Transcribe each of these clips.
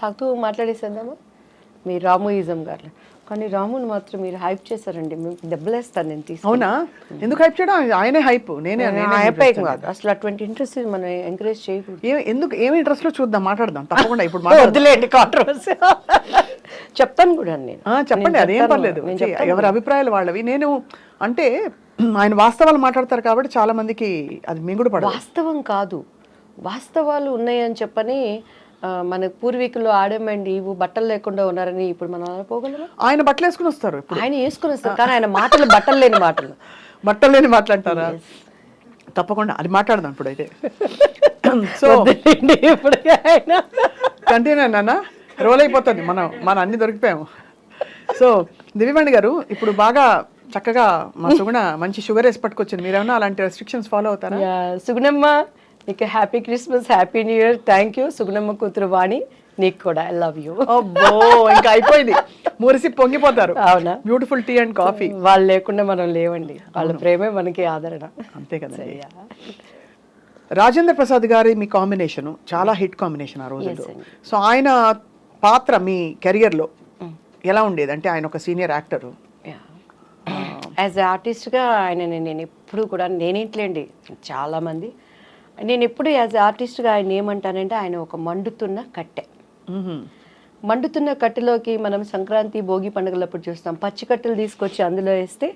తాగుతూ మాట్లాడేసేద్దామా మీ రాముయిజం గారు. కానీ రాముని మాత్రం మీరు హైప్ చేశారండి, మీకు దెబ్బలేస్తాను నేను తీసుకు. అవునా? ఎందుకు హైప్ చేయడం? ఆయనే హైప్, నేనే హైప్ కాదు అసలు. అటువంటి ఇంట్రెస్ట్ మనం ఎంకరేజ్ చేయకూడదు. ఎందుకు? ఏమి ఇంట్రెస్ట్లో చూద్దాం, మాట్లాడదాం తప్పకుండా. ఇప్పుడు వద్దులేండి కాంట్రవర్సీ. చెప్తాను కూడా నేను. చెప్పండి, అదేం పర్లేదు. ఎవరి అభిప్రాయాలు వాళ్ళవి. నేను అంటే ఆయన వాస్తవాలు మాట్లాడతారు కాబట్టి చాలా మందికి అది మేము కూడా పడదు. వాస్తవం కాదు, వాస్తవాలు ఉన్నాయని చెప్పని మన పూర్వీకులు ఆడమండి ఇవి బట్టలు లేకుండా ఉన్నారని ఇప్పుడు మనం పోగలమా? ఆయన బట్టలు వేసుకుని వస్తారు, ఆయన వేసుకుని వస్తారు, కానీ ఆయన మాటలు బట్టలు లేని మాటలు. బట్టలు లేని మాట్లాడతారా? తప్పకుండా అది మాట్లాడదాం ఇప్పుడైతే. సో ఇప్పుడు కంటిన్యూ నాన్న, రోల్ అయిపోతుంది. మనం అన్ని దొరికిపోయాము. సో దివ్యవాణి గారు ఇప్పుడు బాగా చక్కగా మా సుగుణ మంచి షుగర్ వేసి పట్టుకొచ్చింది. మీరేమన్నా అలాంటి రెస్ట్రిక్షన్స్ ఫాలో అవుతారా? సుగుణమ్మ నీకు happy Christmas, happy new year. Thank you Sugunamma కూతురు వాణి, నీకు కూడా ఐ లవ్ యూ. అబ్బో ఇంకా అయిపోయింది, మురిసి పొంగిపోతారు. అవునా? Beautiful tea and coffee. వాళ్ళు లేకుండా మనం లేవండి, వాళ్ళ ప్రేమే మనకి ఆదరణ. అంతే కదా. రాజేంద్ర ప్రసాద్ గారి మీ కాంబినేషన్ చాలా హిట్ కాంబినేషన్ ఆ రోజుల్లో. సో ఆయన పాత్ర మీ కెరియర్లో ఎలా ఉండేది? అంటే ఆయన ఒక సీనియర్ యాక్టరు, యాజ్ ఆర్టిస్ట్గా ఆయన నేను ఎప్పుడు కూడా నేనేంట్లేండి చాలామంది, నేను ఎప్పుడు యాజ్ ఆర్టిస్ట్గా ఆయన ఏమంటానంటే ఆయన ఒక మండుతున్న కట్టె. మండుతున్న కట్టెలోకి మనం సంక్రాంతి భోగి పండుగలప్పుడు చూస్తాం, పచ్చి కట్టెలు తీసుకొచ్చి అందులో వేస్తే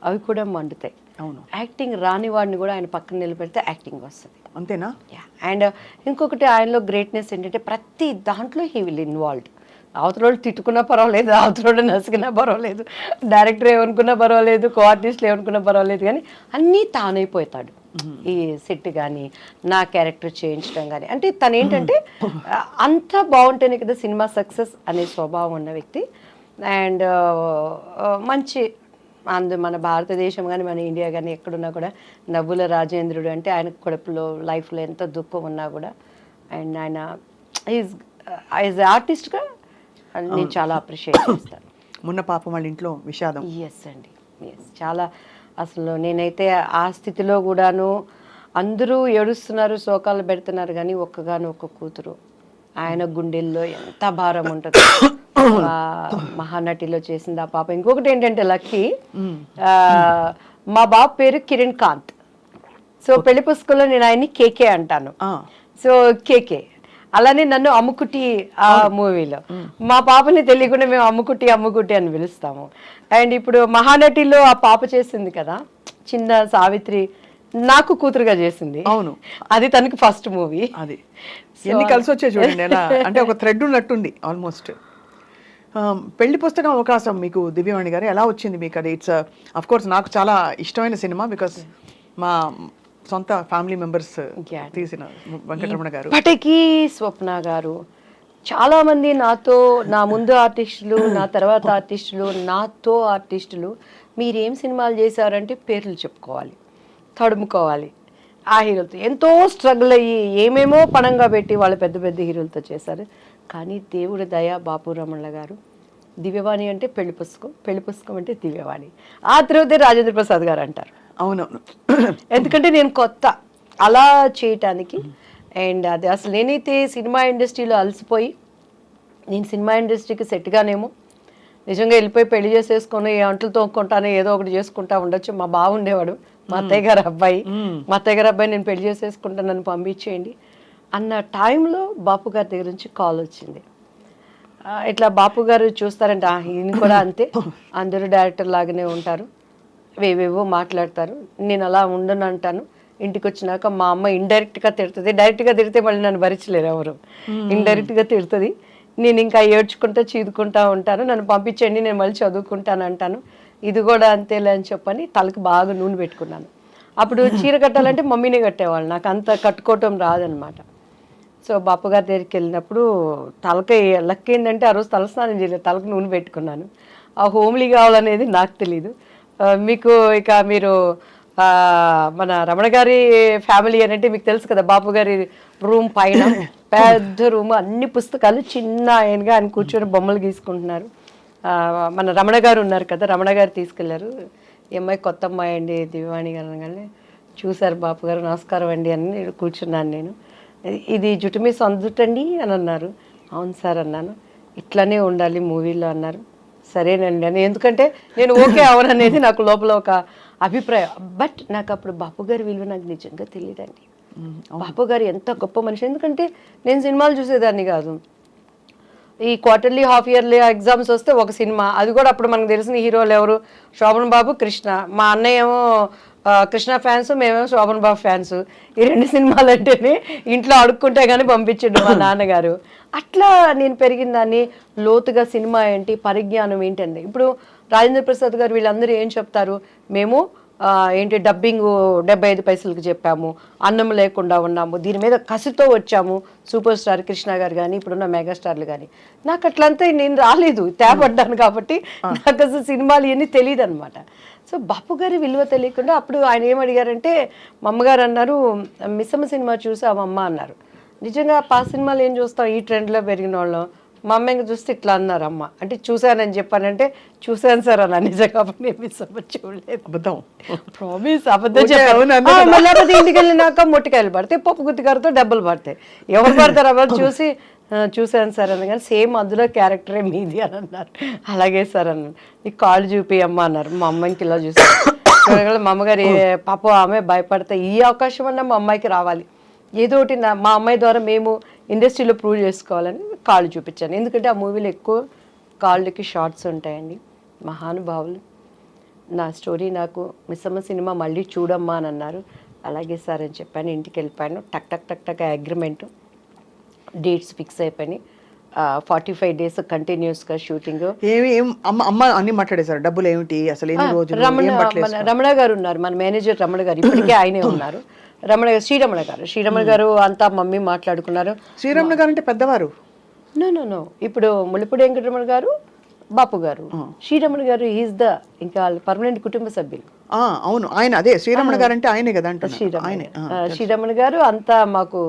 అవి కూడా మండుతాయి. అవును. యాక్టింగ్ రాని వాడిని కూడా ఆయన పక్కన నిలబెడితే యాక్టింగ్ వస్తుంది. అంతేనా? అండ్ ఇంకొకటి ఆయనలో గ్రేట్నెస్ ఏంటంటే ప్రతి దాంట్లో హీ విల్ ఇన్వాల్వ్డ్. అవతలోళ్ళు తిట్టుకున్నా పర్వాలేదు, అవతలోళ్ళు నసిగినా పర్వాలేదు, డైరెక్టర్ ఏమనుకున్నా పర్వాలేదు, కో ఆర్టిస్ట్లు ఏమనుకున్నా పర్వాలేదు, కానీ అన్నీ తానైపోతాడు. ఈ సెట్ కానీ నా క్యారెక్టర్ చేయించడం కానీ, అంటే తను ఏంటంటే అంతా బాగుంటేనే కదా సినిమా సక్సెస్ అనే స్వభావం ఉన్న వ్యక్తి. అండ్ మంచి మన భారతదేశం కానీ మన ఇండియా కానీ ఎక్కడున్నా కూడా నవ్వుల రాజేంద్రుడు అంటే ఆయనకు కడుపులో లైఫ్లో ఎంత దుఃఖం ఉన్నా కూడా అండ్ ఆయన ఈజ్ ఆర్టిస్ట్గా నేను చాలా అప్రిషియేట్ చేస్తాను. మొన్న పాపం వాళ్ళ ఇంట్లో విషాదం. ఎస్ అండి, ఎస్. చాలా అసలు నేనైతే ఆ స్థితిలో కూడాను అందరూ ఏడుస్తున్నారు, శోకాలు పెడుతున్నారు, కానీ ఒక్క కూతురు ఆయన గుండెల్లో ఎంత భారం ఉంటుంది. మహానటిలో చేసింది ఆ పాప. ఇంకొకటి ఏంటంటే లక్కీ, మా బాబు పేరు కిరణ్ కాంత్. సో పెళ్లి పుస్తకంలో నేను ఆయన్ని కేకే అంటాను. సో కేకే అలానే నన్ను అమ్ముకుటి ఆ మూవీలో, మా పాపని తెలియకుండా మేము అమ్ముకుటి అని పిలుస్తాము. అండ్ ఇప్పుడు మహానటిలో ఆ పాప చేసింది కదా చిన్న సావిత్రి, నాకు కూతురుగా చేసింది. అవును, అది తనకి ఫస్ట్ మూవీ. అది ఎన్ని కలిసి వచ్చాయి చూడండి ఎలా, అంటే ఒక థ్రెడ్ ఉన్నట్టుంది ఆల్మోస్ట్. పెళ్లి పుస్తకం అవకాశం మీకు దివ్యవాణి గారు ఎలా వచ్చింది మీకు? అది ఇట్స్ అఫ్ కోర్స్ నాకు చాలా ఇష్టమైన సినిమా, బికాస్ మా సొంత ఫ్యామిలీ మెంబర్స్ తీసిన వెంకటరమణ గారు. ఇప్పటికీ స్వప్న గారు, చాలామంది నాతో, నా ముందు ఆర్టిస్టులు, నా తర్వాత ఆర్టిస్టులు, నాతో ఆర్టిస్టులు మీరేం సినిమాలు చేశారంటే పేర్లు చెప్పుకోవాలి, తడుముకోవాలి. ఆ హీరోలతో ఎంతో స్ట్రగుల్ అయ్యి ఏమేమో పణంగా పెట్టి వాళ్ళు పెద్ద పెద్ద హీరోలతో చేశారు. కానీ దేవుడి దయ, బాపు రమణ గారు దివ్యవాణి అంటే పెళ్లి పుస్తకం అంటే దివ్యవాణి, ఆ తర్వాతే రాజేంద్ర ప్రసాద్ గారు అంటారు. అవునవును, ఎందుకంటే నేను కొత్త అలా చేయటానికి. అండ్ అది అసలు నేనైతే సినిమా ఇండస్ట్రీలో అలసిపోయి నేను సినిమా ఇండస్ట్రీకి సెట్గానేమో నిజంగా వెళ్ళిపోయి పెళ్లి చేసేసుకొని అంట్లు తోముకుంటాను, ఏదో ఒకటి చేసుకుంటా ఉండొచ్చు. మా బావ ఉండేవాడు, మా అత్తయ్య గారు అబ్బాయి, నేను పెళ్లి చేసేసుకుంటాను, నన్ను పంపించేయండి అన్న టైంలో బాపు గారి దగ్గర నుంచి కాల్ వచ్చింది. ఇట్లా బాపు గారు చూస్తారంటే ఈయన కూడా అంతే, అందరూ డైరెక్టర్ లాగానే ఉంటారు, వేవేవో మాట్లాడతారు, నేను అలా ఉండను అంటాను. ఇంటికి వచ్చినాక మా అమ్మ ఇండైరెక్ట్గా తిడుతుంది, డైరెక్ట్గా తిడితే మళ్ళీ నన్ను భరించలేరు ఎవరు, ఇండైరెక్ట్గా తిడుతుంది. నేను ఇంకా ఏడ్చుకుంటా చీదుకుంటా ఉంటాను, నన్ను పంపించండి నేను మళ్ళీ చదువుకుంటాను అంటాను. ఇది కూడా అంతేలే అని చెప్పని తలకి బాగా నూనె పెట్టుకున్నాను. అప్పుడు చీర కట్టాలంటే మమ్మీనే కట్టేవాళ్ళు, నాకు అంత కట్టుకోవటం రాదనమాట. సో బాపగారి దగ్గరికి వెళ్ళినప్పుడు తలకి లక్ ఏంటంటే ఆ రోజు తలస్నానం చేయలేదు, తలకు నూనె పెట్టుకున్నాను. ఆ హోమ్లీ కావాలనేది నాకు తెలీదు. మీకు ఇక మీరు మన రమణ గారి ఫ్యామిలీ అని అంటే మీకు తెలుసు కదా, బాపు గారి రూమ్ పైన పెద్ద రూమ్, అన్ని పుస్తకాలు, చిన్న ఆయనగా ఆయన కూర్చొని బొమ్మలు గీసుకుంటున్నారు. మన రమణ గారు ఉన్నారు కదా, రమణ గారు తీసుకెళ్లారు. ఈ అమ్మాయి కొత్త అమ్మాయి అండి దివ్యవాణి గారు అనగానే చూశారు బాపు గారు, నమస్కారం అండి అని కూర్చున్నాను నేను. ఇది జుట్టు మీ సొంత జుట్టు అండి అని అన్నారు. అవును సార్ అన్నాను. ఇట్లానే ఉండాలి మూవీలో అన్నారు. సరేనండి అని, ఎందుకంటే నేను ఓకే అవననేది నాకు లోపల ఒక అభిప్రాయం. బట్ నాకు అప్పుడు బాపు గారి విలువ నాకు నిజంగా తెలియదండి. బాపు గారు ఎంత గొప్ప మనిషి, ఎందుకంటే నేను సినిమాలు చూసేదాన్ని కాదు. ఈ క్వార్టర్లీ హాఫ్ ఇయర్లీ ఎగ్జామ్స్ వస్తే ఒక సినిమా, అది కూడా అప్పుడు మనకు తెలిసిన హీరోలు ఎవరు, శోభన్ బాబు, కృష్ణ. మా అన్నయ్య ఏమో కృష్ణ ఫ్యాన్స్, మేమేమో శోభన్ బాబు ఫ్యాన్స్. ఈ 2 సినిమాలు అంటేనే ఇంట్లో అడుక్కుంటే కానీ పంపించండు మా నాన్నగారు. అట్లా నేను పెరిగిన దాన్ని. లోతుగా సినిమా ఏంటి, పరిజ్ఞానం ఏంటండి. ఇప్పుడు రాజేంద్ర ప్రసాద్ గారు వీళ్ళందరూ ఏం చెప్తారు, మేము ఏంటి డబ్బింగ్ 75 పైసలకి చెప్పాము, అన్నం లేకుండా ఉన్నాము, దీని మీద కసితో వచ్చాము. సూపర్ స్టార్ కృష్ణ గారు కానీ ఇప్పుడున్న మెగాస్టార్లు కానీ. నాకు అట్లంతా నేను రాలేదు, తేపడ్డాను కాబట్టి నాకు అసలు సినిమాలు ఇవన్నీ తెలియదు అనమాట. సో బాపు గారి విలువ తెలియకుండా అప్పుడు ఆయన ఏమడిగారంటే, మా అమ్మగారు అన్నారు, మిస్సమ్మ సినిమా చూసామమ్మ అన్నారు. నిజంగా ఆ సినిమాలు ఏం చూస్తాం, ఈ ట్రెండ్లో పెరిగిన వాళ్ళం. మా అమ్మ ఇంకా చూస్తే ఇట్లా అన్నారు, అమ్మ అంటే చూశానని చెప్పానంటే చూశాను సార్ అన్న. నిజంగా నేను మిస్సమ్మ చూడలేదు. అబద్ధం, ప్రామిస్ అబద్ధం చెప్పాను. లేకపోతే ఇంటికి వెళ్ళినాక మొట్టికాయలు పడతాయి, పప్పు గుత్తికారతో డబ్బులు పడతాయి. ఎవరు పడతారు ఎవరు చూసి చూశాను సార్ అన్న. కానీ సేమ్ అందులో క్యారెక్టరే మీది అని అన్నారు. అలాగే సార్ అన్నాను. నీకు కాళ్ళు చూపియమ్మ అన్నారు. మా అమ్మాయికి ఇలా చూసాను. మా అమ్మగారు పాప ఆమె భయపడతా, ఈ అవకాశం అన్నా మా అమ్మాయికి రావాలి, ఏదో ఒకటి మా అమ్మాయి ద్వారా మేము ఇండస్ట్రీలో ప్రూవ్ చేసుకోవాలని కాళ్ళు చూపించాను. ఎందుకంటే ఆ మూవీలో ఎక్కువ కాళ్ళకి షార్ట్స్ ఉంటాయండి. మహానుభావులు. నా స్టోరీ నాకు మిస్సమ్మ సినిమా మళ్ళీ చూడమ్మా అని అన్నారు. అలాగే సార్ అని చెప్పాను. ఇంటికి వెళ్ళిపోయాను. టక్ టక్ టక్ టక్ అగ్రిమెంట్, డేట్స్ ఫిక్స్ అయిపోయినాయి. 45 days కంటిన్యూస్గా షూటింగ్. అమ్మ అన్ని మాట్లాడేశారు, డబ్బులు ఏమిటి అసలు, ఎన్ని రోజులు? రమణ గారు ఉన్నారు, మన మేనేజర్ రమణ గారు, ఇప్పటికే ఆయనే ఉన్నారు. శ్రీరమణ గారు అంతా మమ్మీ మాట్లాడుకున్నారు. శ్రీరమణ గారు అంటే పెద్దవారు? నో ఇప్పుడు ములిపూడి వెంకటరమణ గారు, బాపు గారు. శ్రీరమణ గారు ఈజ్ ద ఇంకా పర్మనెంట్ కుటుంబ సభ్యులు. అవును, ఆయన అదే శ్రీరమణ గారు అంటే ఆయనే కదా అంటే. శ్రీరమణ గారు అంతా మాకు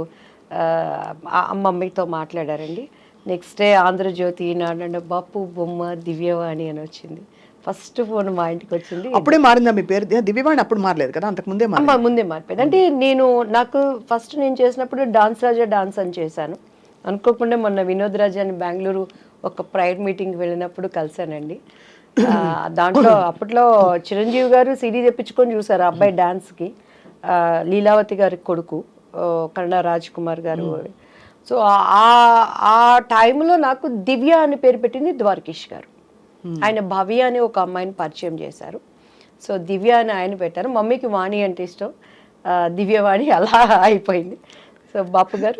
మమ్మీతో మాట్లాడారండి. నెక్స్ట్ డే ఆంధ్రజ్యోతి, ఈనాడు, బాపు బొమ్మ దివ్యవాణి అని వచ్చింది. ఫస్ట్ ఫోన్ మా ఇంటికి వచ్చింది. అప్పుడే మారిందా మీ పేరు? దివ్యవాణి అప్పుడు మారలేదు కదా, అంతకు ముందే ముందే మారిపోయింది. అంటే నాకు ఫస్ట్ నేను చేసినప్పుడు డాన్స్ రాజా డాన్స్ అని చేశాను. అనుకోకుండా మొన్న వినోద్ రాజా అని బెంగళూరు ఒక ప్రైవేట్ మీటింగ్కి వెళ్ళినప్పుడు కలిశానండి. దాంట్లో అప్పట్లో చిరంజీవి గారు సిడీ తెప్పించుకొని చూసారు ఆ అబ్బాయి డాన్స్కి. లీలావతి గారి కొడుకు కన్నడ రాజ్ కుమార్ గారు. సో ఆ టైంలో నాకు దివ్య అని పేరు పెట్టింది ద్వారకేష్ గారు. ఆయన భవ్య అని ఒక అమ్మాయిని పరిచయం చేశారు. సో దివ్య అని ఆయన పెట్టారు. మమ్మీకి వాణి అంటే ఇష్టం, దివ్యవాణి అలా అయిపోయింది. సో బాపు గారు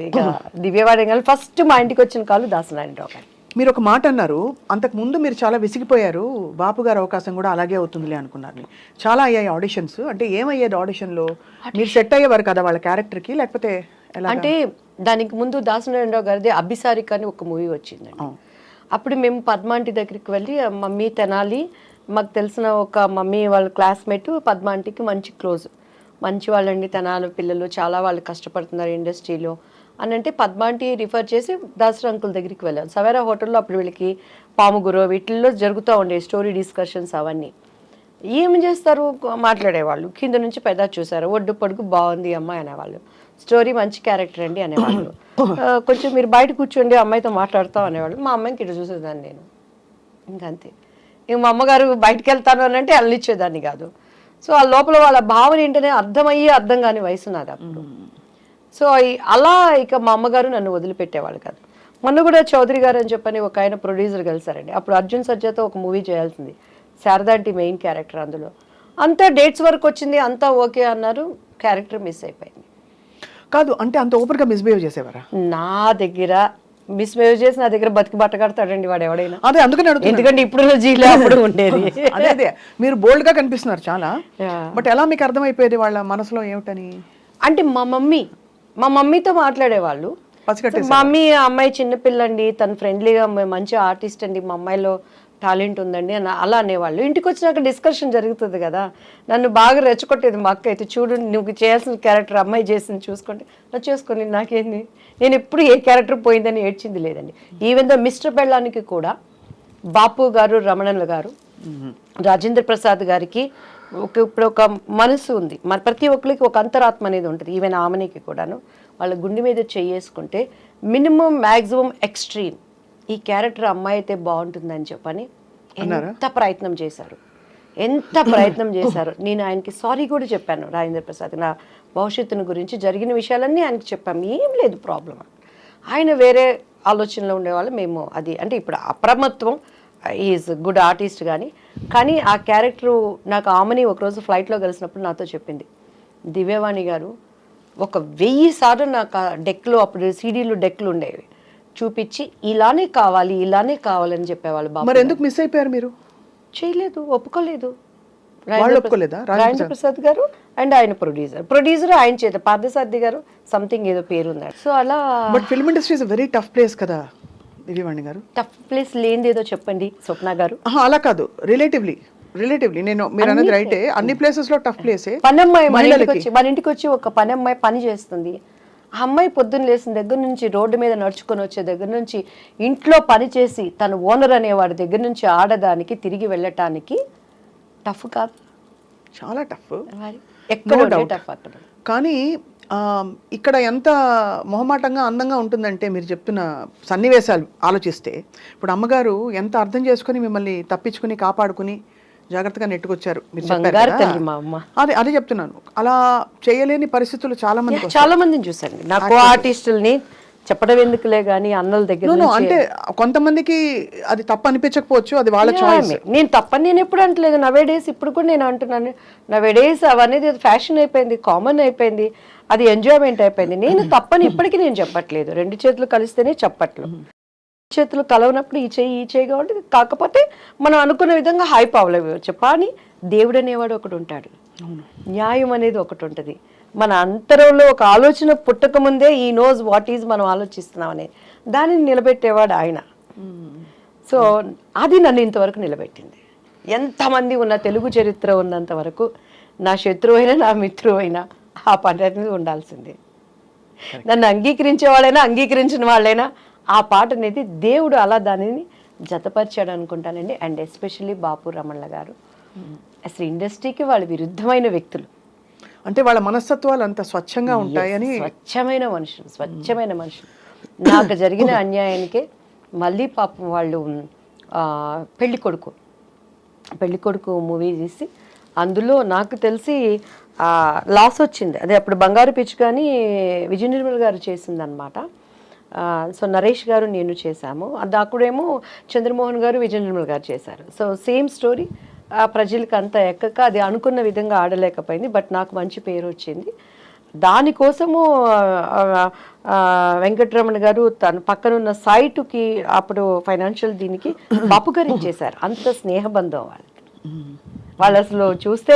ఇక దివ్యవాణి కానీ ఫస్ట్ మా ఇంటికి వచ్చిన కాలు దాసనారాయణరావు గారు. మీరు ఒక మాట అన్నారు, అంతకు ముందు మీరు చాలా విసిగిపోయారు, బాపు గారు అవకాశం కూడా అలాగే అవుతుందిలే అనుకున్నారు. చాలా అయ్యాయి ఆడిషన్స్, అంటే ఏమయ్యేది ఆడిషన్లో? మీరు సెట్ అయ్యేవారు కదా వాళ్ళ క్యారెక్టర్కి, లేకపోతే అంటే దానికి ముందు దాసనారాయణరావు గారిది అభిసారిక అని ఒక మూవీ వచ్చిందండి. అప్పుడు మేము పద్మాంటి దగ్గరికి వెళ్ళి, మమ్మీ తెనాలి మాకు తెలిసిన ఒక మమ్మీ వాళ్ళ క్లాస్మేట్ పద్మాంటికి మంచి క్లోజ్, మంచి వాళ్ళండి తెనాలి పిల్లలు, చాలా వాళ్ళు కష్టపడుతున్నారు ఇండస్ట్రీలో అని అంటే పద్మాంటి రిఫర్ చేసి దాసరా అంకుల్ దగ్గరికి వెళ్ళాం. సవేరా హోటల్లో అప్పుడు వీళ్ళకి పాముగురో వీటిల్లో జరుగుతూ ఉండే స్టోరీ డిస్కషన్స్ అవన్నీ. ఏమి చేస్తారు, మాట్లాడేవాళ్ళు. కింద నుంచి పెద్ద చూసారు, ఒడ్డు పొడుగు బాగుంది అమ్మాయి అనేవాళ్ళు, స్టోరీ మంచి క్యారెక్టర్ అండి అనేవాళ్ళు. కొంచెం మీరు బయట కూర్చోండి అమ్మాయితో మాట్లాడతాం అనేవాళ్ళు. మా అమ్మాయికి ఇటు చూసేదాన్ని నేను, ఇంకంతే. ఇంక మా అమ్మగారు బయటకు వెళ్తాను అని అంటే వెళ్ళనిచ్చేదాన్ని కాదు. సో ఆ లోపల వాళ్ళ భావన ఏంటనే అర్థమయ్యి అర్థం కాని వయసు నాది అప్పుడు. సో అలా ఇక మా అమ్మగారు నన్ను వదిలిపెట్టేవాళ్ళు కాదు. మొన్న కూడా చౌదరి గారు అని చెప్పని ఒక ఆయన ప్రొడ్యూసర్ కలిసారండి. అప్పుడు అర్జున్ సర్జాతో ఒక మూవీ చేయాల్సింది, శారదా అంటే మెయిన్ క్యారెక్టర్. అందులో అంతా డేట్స్ వరకు వచ్చింది, అంతా ఓకే అన్నారు, క్యారెక్టర్ మిస్ అయిపోయింది. కాదు అంటే అంత ఓపెన్గా మిస్బిహేవ్ చేసేవారా? నా దగ్గర మిస్బిహేవ్ చేసి నా దగ్గర బతికి బట్ట కడతాడండి వాడు ఎవడైనా. అదే అందుకని ఎందుకంటే ఇప్పుడు జీలో అప్పుడు ఉండేది. అదే మీరు బోల్డ్ గా కనిపిస్తున్నారు చాలా, బట్ ఎలా మీకు అర్థమైపోయేది వాళ్ళ మనసులో ఏమిటని? అంటే మా మమ్మీతో మాట్లాడేవాళ్ళు. మమ్మీ అమ్మాయి చిన్నపిల్లండి, తను ఫ్రెండ్లీగా మంచి ఆర్టిస్ట్ అండి, మా అమ్మాయిలో టాలెంట్ ఉందండి అని అలా అనేవాళ్ళు. ఇంటికి వచ్చినాక డిస్కషన్ జరుగుతుంది కదా, నన్ను బాగా రెచ్చగొట్టేది మా అక్క అయితే. చూడు నువ్వు చేయాల్సిన క్యారెక్టర్ అమ్మాయి చేసింది, చూసుకుంటే నువ్వు చేసుకొని నాకేంది, నేను ఎప్పుడు ఏ క్యారెక్టర్ పోయిందని ఏడ్చింది లేదండి. ఈవెన్ దో మిస్టర్ బెళ్ళానికి కూడా బాపు గారు, రమణన్ల గారు, రాజేంద్ర ప్రసాద్ గారికి ఇప్పుడు ఒక మనసు ఉంది, మన ప్రతి ఒక్కరికి ఒక అంతరాత్మ అనేది ఉంటుంది. ఈవెన్ ఆమెనికి కూడాను వాళ్ళ గుండె మీద చేసుకుంటే మినిమం మ్యాక్సిమం ఎక్స్ట్రీమ్ ఈ క్యారెక్టర్ అమ్మాయి అయితే బాగుంటుందని చెప్పని ఎంత ప్రయత్నం చేశారు, ఎంత ప్రయత్నం చేశారు. నేను ఆయనకి సారీ కూడా చెప్పాను, రాజేంద్ర ప్రసాద్ నా భవిష్యత్తును గురించి జరిగిన విషయాలన్నీ ఆయనకి చెప్పాము, ఏం లేదు ప్రాబ్లం. ఆయన వేరే ఆలోచనలో ఉండేవాళ్ళు, మేము అది అంటే ఇప్పుడు అప్రమత్వం, ఈజ్ గుడ్ ఆర్టిస్ట్ కానీ ఆ క్యారెక్టరు నాకు ఆమెని ఒకరోజు ఫ్లైట్లో కలిసినప్పుడు నాతో చెప్పింది, దివ్యవాణి గారు 1000 సార్లు నాకు ఆ డెక్లో, అప్పుడు సీడీలు డెక్లు ఉండేవి, చూపించి ఇలానే కావాలని చెప్పేవాళ్ళు. బాబు మరి ఎందుకు మిస్ అయిపోయారు మీరు? చేయలేదు, ఒప్పుకోలేదు. వాళ్ళు ఒప్పుకోలేదా? రాజేంద్ర ప్రసాద్ గారు అండ్ ఆయన ప్రొడ్యూసర్ ఆయన చేత పార్థసారథి గారు సంథింగ్ ఏదో పేరు ఉన్నారు. సో అలా. But film industry is very tough place కదా దివ్యవాణి గారు. టఫ్ ప్లేస్ లేనిది ఏదో చెప్పండి స్వప్న గారు. అలా కాదు, రిలేటివ్లీ నేను మీరు అన్నది రైటే, అన్ని ప్లేసెస్ లో టఫ్ ప్లేసే. పనమ్మాయి మన ఇంటికి వచ్చి ఒక పనమ్మాయి పని చేస్తుంది. ఆ అమ్మాయి పొద్దున్న లేసిన దగ్గర నుంచి, రోడ్డు మీద నడుచుకొని వచ్చే దగ్గర నుంచి, ఇంట్లో పని చేసి తను ఓనర్ అనేవాడి దగ్గర నుంచి ఆడదానికి తిరిగి వెళ్ళటానికి టఫ్ కాదు, చాలా టఫ్. ఎక్కడ టఫ్ అక్కడ. కానీ ఇక్కడ ఎంత మొహమాటంగా అందంగా ఉంటుందంటే మీరు చెప్తున్న సన్నివేశాలు ఆలోచిస్తే, ఇప్పుడు అమ్మగారు ఎంత అర్థం చేసుకుని మిమ్మల్ని తప్పించుకుని కాపాడుకుని జాగ్రత్తగా నెట్టుకొచ్చారు. అదే చెప్తున్నాను, అలా చేయలేని పరిస్థితులు చాలా మందిని చూసాను. నాకు ఆర్టిస్టుల్ని చెప్పడం ఎందుకులే గానీ అన్నల దగ్గర అంటే కొంతమందికి అది తప్పు అనిపించకపోవచ్చు, అది వాళ్ళ చాయిస్. నేను తప్పని నేను ఎప్పుడు అంటలేదు. నవే డేస్ ఇప్పుడు కూడా నేను అంటున్నాను, నవే డేస్ అవనేది ఫ్యాషన్ అయిపోయింది, కామన్ అయిపోయింది, అది ఎంజాయ్మెంట్ అయిపోయింది. నేను తప్పని ఇప్పటికీ నేను చెప్పట్లేదు. 2 చేతులు కలిస్తేనే చెప్పట్లు, చేతులు కలవనప్పుడు ఈ చేయి కాబట్టి, కాకపోతే మనం అనుకున్న విధంగా హైప్ అవ్వలేవచ్చు. కానీ దేవుడు అనేవాడు ఒకటి ఉంటాడు, న్యాయం అనేది ఒకటి ఉంటుంది. మన అంతరంలో ఒక ఆలోచన పుట్టక ముందే ఈ నోస్ వాట్ ఈజ్ మనం ఆలోచిస్తున్నాం అనేది, దానిని నిలబెట్టేవాడు ఆయన. సో అది నన్ను ఇంతవరకు నిలబెట్టింది. ఎంతమంది ఉన్న తెలుగు చరిత్ర ఉన్నంత వరకు నా శత్రువు అయినా నా మిత్రువు అయినా ఆ పని అనేది ఉండాల్సిందే. నన్ను అంగీకరించేవాళ్ళైనా అంగీకరించిన వాళ్ళైనా ఆ పాట అనేది దేవుడు అలా దానిని జతపరిచాడు అనుకుంటానండి. అండ్ ఎస్పెషల్లీ బాపు రమణ గారు అసలు ఇండస్ట్రీకి వాళ్ళు విరుద్ధమైన వ్యక్తులు, అంటే వాళ్ళ మనస్తత్వాలు అంత స్వచ్ఛంగా ఉంటాయని. స్వచ్ఛమైన మనుషులు. నాకు జరిగిన అన్యాయానికే మళ్ళీ పాపం వాళ్ళు పెళ్లి కొడుకు మూవీ తీసి అందులో నాకు తెలిసి లాస్ వచ్చింది. అదే అప్పుడు బంగారు పిచ్చి కానీ విజయ నిర్మల్ గారు చేసిందనమాట. సో నరేష్ గారు నేను చేశాము. అది అక్కడేమో చంద్రమోహన్ గారు విజయ నిర్మల్ గారు చేశారు. సో సేమ్ స్టోరీ ప్రజలకు అంతా ఎక్కక అది అనుకున్న విధంగా ఆడలేకపోయింది. బట్ నాకు మంచి పేరు వచ్చింది. దానికోసము వెంకటరమణ గారు తన పక్కనున్న సైటుకి అప్పుడు ఫైనాన్షియల్ దీనికి బాపు గారు ఇచ్చేశారు. అంత స్నేహబంధం వాళ్ళు అసలు చూస్తే